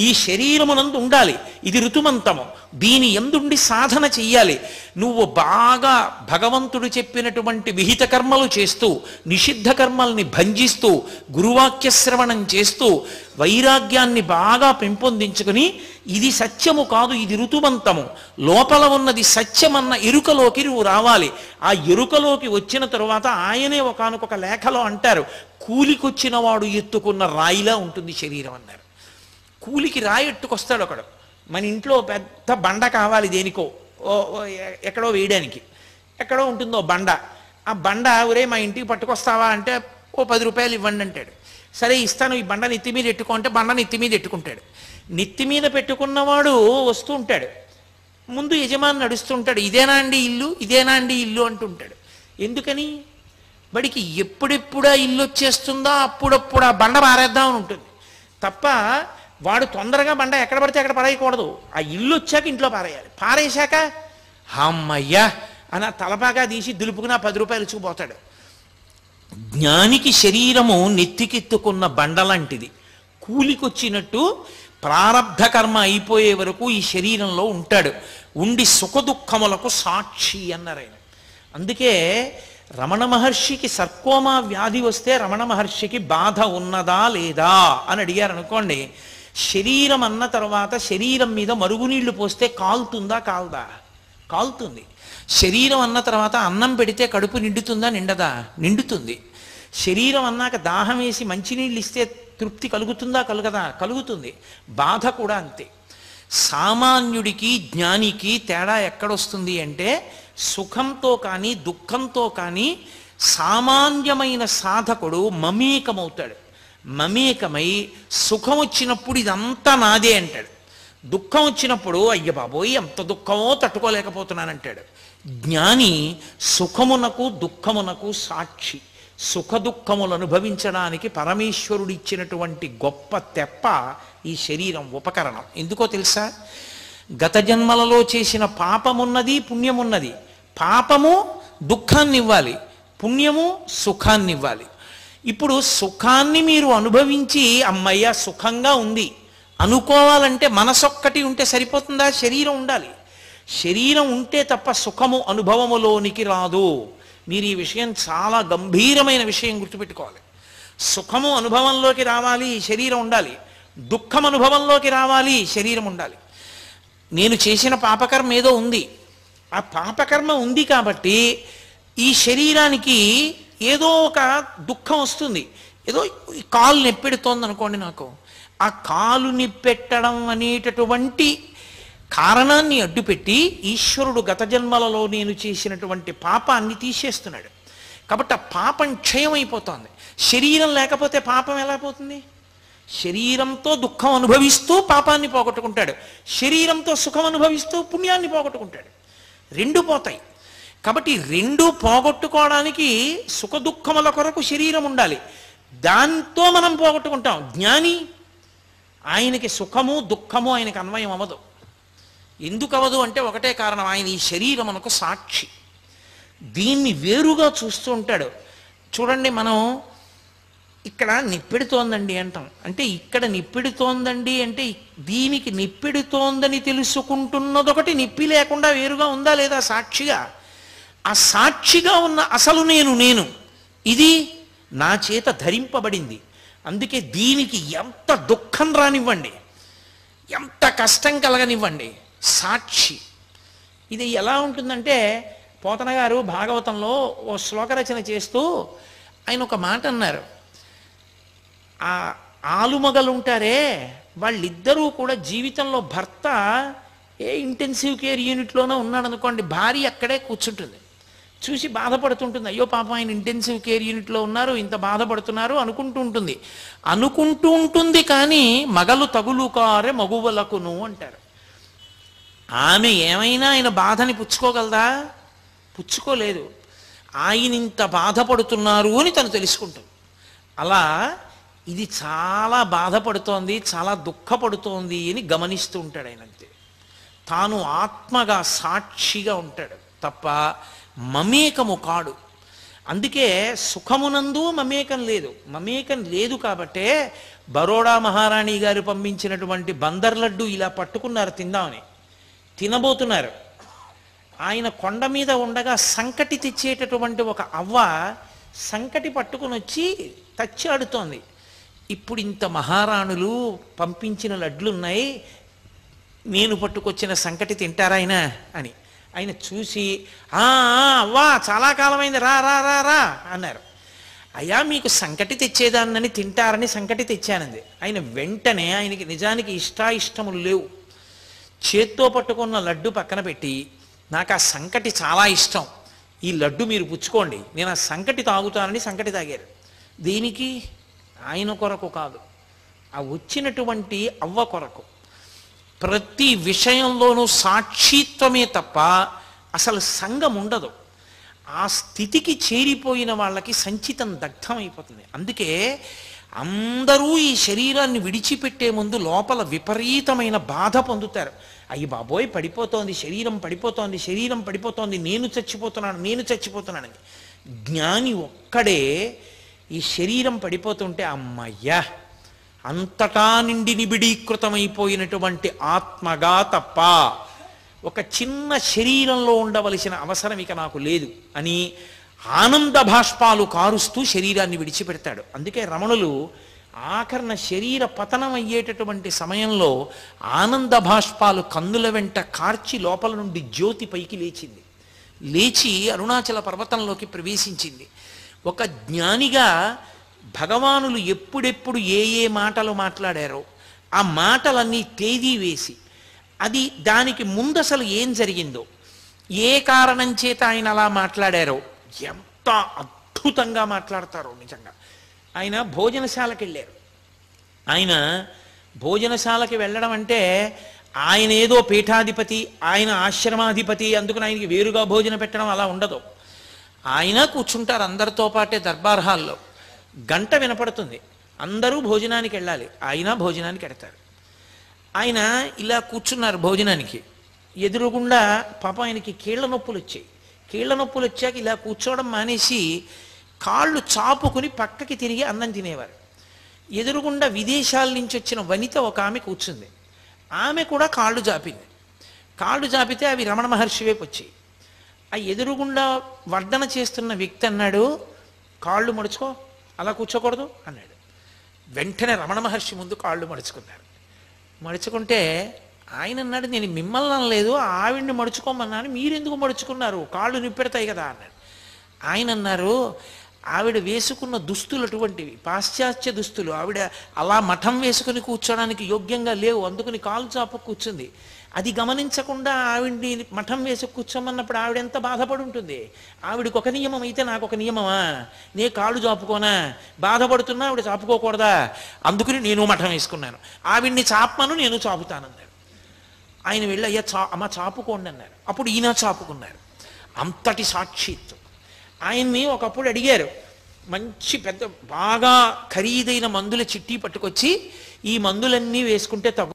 ఈ శరీరమునందు ఉండాలి, ఇది ఋతుమంతము, దీని ఎందుండి సాధన చెయ్యాలి. నువ్వు బాగా భగవంతుడు చెప్పినటువంటి విహిత కర్మలు చేస్తూ, నిషిద్ధ కర్మల్ని భంజిస్తూ, గురువాక్య శ్రవణం చేస్తూ, వైరాగ్యాన్ని బాగా పెంపొందించుకుని ఇది సత్యము కాదు, ఇది ఋతుమంతము, లోపల ఉన్నది సత్యమన్న ఎరుకలోకి నువ్వు రావాలి. ఆ ఎరుకలోకి వచ్చిన తరువాత ఆయనే ఒకానొక లేఖలో అంటారు, కూలికొచ్చిన వాడు ఎత్తుకున్న రాయిలా ఉంటుంది శరీరం అన్నారు. కూలికి రాయి ఎట్టుకొస్తాడు ఒకడు, మన ఇంట్లో పెద్ద బండ కావాలి దేనికో, ఎక్కడో వేయడానికి, ఎక్కడో ఉంటుందో బండ. ఆ బండ ఒరే మా ఇంటికి పట్టుకొస్తావా అంటే ఓ 10 రూపాయలు ఇవ్వండి అంటాడు. సరే ఇస్తాను, ఈ బండ నెత్తి మీద ఎట్టుకో అంటే బండ నెత్తి మీద ఎట్టుకుంటాడు. నెత్తి మీద పెట్టుకున్నవాడు వస్తూ ఉంటాడు, ముందు యజమాని నడుస్తుంటాడు, ఇదేనా అండి ఇల్లు, ఇదేనా అండి ఇల్లు అంటుంటాడు. ఎందుకని? వాడికి ఎప్పుడెప్పుడు ఆ ఇల్లు వచ్చేస్తుందో అప్పుడప్పుడు ఆ బండ పారేద్దామని ఉంటుంది తప్ప వాడు తొందరగా బండ ఎక్కడ పడితే అక్కడ పడేయకూడదు. ఆ ఇల్లు వచ్చాక ఇంట్లో పారేయాలి. పారేశాక అమ్మయ్యా అని తలపాగా తీసి దులుపుకుని 10 రూపాయలు ఇచ్చుకుపోతాడు. జ్ఞానికి శరీరము నెత్తికెత్తుకున్న బండలాంటిది. కూలికొచ్చినట్టు ప్రారబ్ధ కర్మ అయిపోయే వరకు ఈ శరీరంలో ఉంటాడు. ఉండి సుఖదుఖములకు సాక్షి అన్నారు ఆయన. అందుకే రమణ మహర్షికి సర్కోమా వ్యాధి వస్తే రమణ మహర్షికి బాధ ఉన్నదా లేదా అని అడిగారు అనుకోండి, శరీరం అన్న తర్వాత శరీరం మీద మరుగునీళ్లు పోస్తే కాలుతుందా కాల్దా? కాలుతుంది. శరీరం అన్న తర్వాత అన్నం పెడితే కడుపు నిండుతుందా నిండదా? నిండుతుంది. శరీరం అన్నాక దాహం వేసి మంచినీళ్ళు ఇస్తే తృప్తి కలుగుతుందా కలుగదా? కలుగుతుంది. బాధ కూడా అంతే. సామాన్యుడికి జ్ఞానికి తేడా ఎక్కడొస్తుంది అంటే సుఖంతో కానీ దుఃఖంతో కానీ సామాన్యమైన సాధకుడు మమేకమవుతాడు. మమేకమై సుఖం వచ్చినప్పుడు ఇదంతా నాదే అంటాడు, దుఃఖం వచ్చినప్పుడు అయ్య బాబోయ్ ఎంత దుఃఖమో తట్టుకోలేకపోతున్నానంటాడు. జ్ఞాని సుఖమునకు దుఃఖమునకు సాక్షి. సుఖ దుఃఖములు అనుభవించడానికి పరమేశ్వరుడు ఇచ్చినటువంటి గొప్ప తెప్ప ఈ శరీరం, ఉపకరణం. ఎందుకో తెలుసా? గత జన్మలలో చేసిన పాపమున్నది పుణ్యమున్నది. పాపము దుఃఖాన్ని ఇవ్వాలి, పుణ్యము సుఖాన్ని ఇవ్వాలి. ఇప్పుడు సుఖాన్ని మీరు అనుభవించి అమ్మయ్య సుఖంగా ఉంది అనుకోవాలంటే మనసొక్కటి ఉంటే సరిపోతుందా? శరీరం ఉండాలి. శరీరం ఉంటే తప్ప సుఖము అనుభవములోనికి రాదు. మీరు ఈ విషయం చాలా గంభీరమైన విషయం గుర్తుపెట్టుకోవాలి. సుఖము అనుభవంలోకి రావాలి, శరీరం ఉండాలి. దుఃఖం అనుభవంలోకి రావాలి, శరీరం ఉండాలి. నేను చేసిన పాపకర్మ ఏదో ఉంది, ఆ పాపకర్మ ఉంది కాబట్టి ఈ శరీరానికి ఏదో ఒక దుఃఖం వస్తుంది. ఏదో కాలు నొప్పెడుతోంది అనుకోండి, నాకు ఆ కాలు నిప్పెట్టడం అనేటటువంటి కారణాన్ని అడ్డుపెట్టి ఈశ్వరుడు గత జన్మలలో నేను చేసినటువంటి పాపాన్ని తీసేస్తున్నాడు. కాబట్టి ఆ పాపం క్షయమైపోతుంది. శరీరం లేకపోతే పాపం ఎలా పోతుంది? శరీరంతో దుఃఖం అనుభవిస్తూ పాపాన్ని పోగొట్టుకుంటాడు, శరీరంతో సుఖం అనుభవిస్తూ పుణ్యాన్ని పోగొట్టుకుంటాడు. రెండు పోతాయి. కాబట్టి రెండు పోగొట్టుకోవడానికి సుఖ దుఃఖముల కొరకు శరీరం ఉండాలి. దాంతో మనం పోగొట్టుకుంటాం. జ్ఞాని ఆయనకి సుఖము దుఃఖము ఆయనకి అన్వయం అవ్వదు. ఎందుకు అవ్వదు అంటే ఒకటే కారణం, ఆయన ఈ శరీరమునకు సాక్షి. దీన్ని వేరుగా చూస్తూ ఉంటాడు. చూడండి, మనం ఇక్కడ నిప్పెడుతోందండి అంటాం. అంటే ఇక్కడ నిప్పెడుతోందండి అంటే దీనికి నిప్పెడుతోందని తెలుసుకుంటున్నదొకటి, నిప్పి లేకుండా వేరుగా ఉందా లేదా సాక్షిగా? ఆ సాక్షిగా ఉన్న అసలు నేను ఇది నా చేత ధరింపబడింది. అందుకే దీనికి ఎంత దుఃఖం రానివ్వండి, ఎంత కష్టం కలగనివ్వండి, సాక్షి. ఇది ఎలా ఉంటుందంటే పోతన గారు భాగవతంలో ఓ శ్లోకరచన చేస్తూ ఆయన ఒక మాట అన్నారు. ఆ ఆలుమగలు ఉంటారే వాళ్ళిద్దరూ కూడా జీవితంలో భర్త ఏ ఇంటెన్సివ్ కేర్ యూనిట్లోనో ఉన్నాడు అనుకోండి, భార్య అక్కడే కూర్చుంటుంది, చూసి బాధపడుతుంటుంది. అయ్యో పాపం ఆయన ఇంటెన్సివ్ కేర్ యూనిట్లో ఉన్నారు, ఇంత బాధపడుతున్నారు అనుకుంటూ ఉంటుంది. కానీ మగలు తగులు కారే మగువలకును అంటారు. ఆమె ఏమైనా ఆయన బాధని పుచ్చుకోగలదా? పుచ్చుకోలేదు. ఆయన ఇంత బాధపడుతున్నారు అని తను తెలుసుకుంటుంది. అలా ఇది చాలా బాధపడుతోంది, చాలా దుఃఖపడుతోంది అని గమనిస్తూ ఉంటాడు ఆయన. అంతే, తాను ఆత్మగా సాక్షిగా ఉంటాడు తప్ప మమేకము కాడు. అందుకే సుఖమునందు మమేకం లేదు కాబట్టే బరోడా మహారాణి గారు పంపించినటువంటి బందర్ లడ్డు ఇలా పట్టుకున్నారు తిందామని. తినబోతున్నారు. ఆయన కొండ మీద ఉండగా సంకటి తెచ్చేటటువంటి ఒక అవ్వ సంకటి పట్టుకుని వచ్చి తచ్చాడుతోంది. ఇప్పుడు ఇంత మహారాణులు పంపించిన లడ్లున్నాయి, నేను పట్టుకొచ్చిన సంకటి తింటారా ఆయన అని. ఆయన చూసి అవ్వా చాలా కాలమైంది, రా రా రా రా అన్నారు. అయ్యా మీకు సంకటి తెచ్చేదాన్నని తింటారని సంకటి తెచ్చానంది. ఆయన వెంటనే, ఆయనకి నిజానికి ఇష్టాయిష్టములు లేవు, చేత్తో పట్టుకున్న లడ్డు పక్కన పెట్టి, నాకు ఆ సంకటి చాలా ఇష్టం, ఈ లడ్డు మీరు పుచ్చుకోండి, నేను ఆ సంకటి తాగుతానని సంకటి తాగారు. దేనికి? ఆయన కొరకు కాదు, ఆ వచ్చినటువంటి అవ్వ కొరకు. ప్రతి విషయంలోనూ సాక్షిత్వమే తప్ప అసలు సంఘం ఉండదు. ఆ స్థితికి చేరిపోయిన వాళ్ళకి సంచితం దగ్ధం అయిపోతుంది. అందుకే అందరూ ఈ శరీరాన్ని విడిచిపెట్టే ముందు లోపల విపరీతమైన బాధ పొందుతారు. అయ్యి బాబోయ్, పడిపోతోంది శరీరం, పడిపోతోంది శరీరం, పడిపోతోంది, నేను చచ్చిపోతున్నాను, నేను చచ్చిపోతున్నానని. జ్ఞాని ఒక్కడే ఈ శరీరం పడిపోతుంటే అమ్మయ్యా, అంతటా నిండి నిబిడీకృతమైపోయినటువంటి ఆత్మగా తప్ప ఒక చిన్న శరీరంలో ఉండవలసిన అవసరం ఇక నాకు లేదు అని ఆనంద భాష్పాలు కారుస్తూ శరీరాన్ని విడిచిపెడతాడు. అందుకే రమణులు ఆఖరణ శరీర పతనం అయ్యేటటువంటి సమయంలో ఆనంద భాష్పాలు కన్నుల వెంట కార్చి లోపల నుండి జ్యోతి పైకి లేచింది. లేచి అరుణాచల పర్వతంలోకి ప్రవేశించింది. ఒక జ్ఞానిగా భగవానులు ఎప్పుడెప్పుడు ఏ ఏ మాటలు మాట్లాడారో ఆ మాటలన్నీ తేదీ వేసి, అది దానికి ముందు అసలు ఏం జరిగిందో, ఏ కారణం చేత ఆయన అలా మాట్లాడారో ఎంత అద్భుతంగా మాట్లాడతారో నిజంగా. ఆయన భోజనశాలకు వెళ్ళారు. ఆయన భోజనశాలకి వెళ్ళడం అంటే ఆయన ఏదో పీఠాధిపతి, ఆయన ఆశ్రమాధిపతి, అందుకని ఆయనకి వేరుగా భోజనం పెట్టడం అలా ఉండదు. ఆయన కూర్చుంటారు అందరితో పాటే దర్బార్ హాల్లో. గంట వినపడుతుంది, అందరూ భోజనానికి వెళ్ళాలి, ఆయన భోజనానికి వెడతారు. ఆయన ఇలా కూర్చున్నారు భోజనానికి. ఎదురుగుండా పాపం ఆయనకి కీళ్ల నొప్పులు వచ్చాయి. కీళ్ల నొప్పులు వచ్చాక ఇలా కూర్చోవడం మానేసి కాళ్ళు చాపుకుని పక్కకి తిరిగి అన్నం తినేవారు. ఎదురుగుండా విదేశాల నుంచి వచ్చిన వనిత ఒక ఆమె కూర్చుంది. ఆమె కూడా కాళ్ళు జాపింది. కాళ్ళు జాపితే అవి రమణ మహర్షి వైపు వచ్చాయి. ఆ ఎదురుగుండా వడ్డన చేస్తున్న వ్యక్తి అన్నాడు, కాళ్ళు మడుచుకో, అలా కూర్చోకూడదు అన్నాడు. వెంటనే రమణ మహర్షి ముందు కాళ్ళు మడుచుకున్నారు. మడుచుకుంటే ఆయన అన్నాడు, నేను మిమ్మల్ని అనలేదు, ఆవిడ్ని మడుచుకోమన్నాను, మీరెందుకు మడుచుకున్నారు, కాళ్ళు నిప్పెడతాయి కదా అన్నాడు. ఆయన అన్నారు, ఆవిడ వేసుకున్న దుస్తులు అటువంటివి, పాశ్చాత్య దుస్తులు, ఆవిడ అలా మఠం వేసుకుని కూర్చోడానికి యోగ్యంగా లేవు, అందుకని కాలు చాపు కూర్చుంది. అది గమనించకుండా ఆవిడ్ని మఠం వేసి కూర్చోమన్నప్పుడు ఆవిడ ఎంత బాధపడి ఉంటుంది. ఆవిడికి ఒక నియమం అయితే నాకు ఒక నియమమా, నే కాళ్ళు చాపుకోనా, బాధపడుతున్నా ఆవిడ చాపుకోకూడదా, అందుకని నేను మఠం వేసుకున్నాను, ఆవిడ్ని చాపమను నేను చాపుతానన్నాడు. ఆయన వెళ్ళి అయ్యా అమ్మ చాపుకోండి అన్నారు. అప్పుడు ఈయన చాపుకున్నారు. అంతటి సాక్షిత్వం. ఆయన్ని ఒకప్పుడు అడిగారు, మంచి పెద్ద బాగా ఖరీదైన మందుల చిట్టి పట్టుకొచ్చి, ఈ మందులన్నీ వేసుకుంటే తగ్గు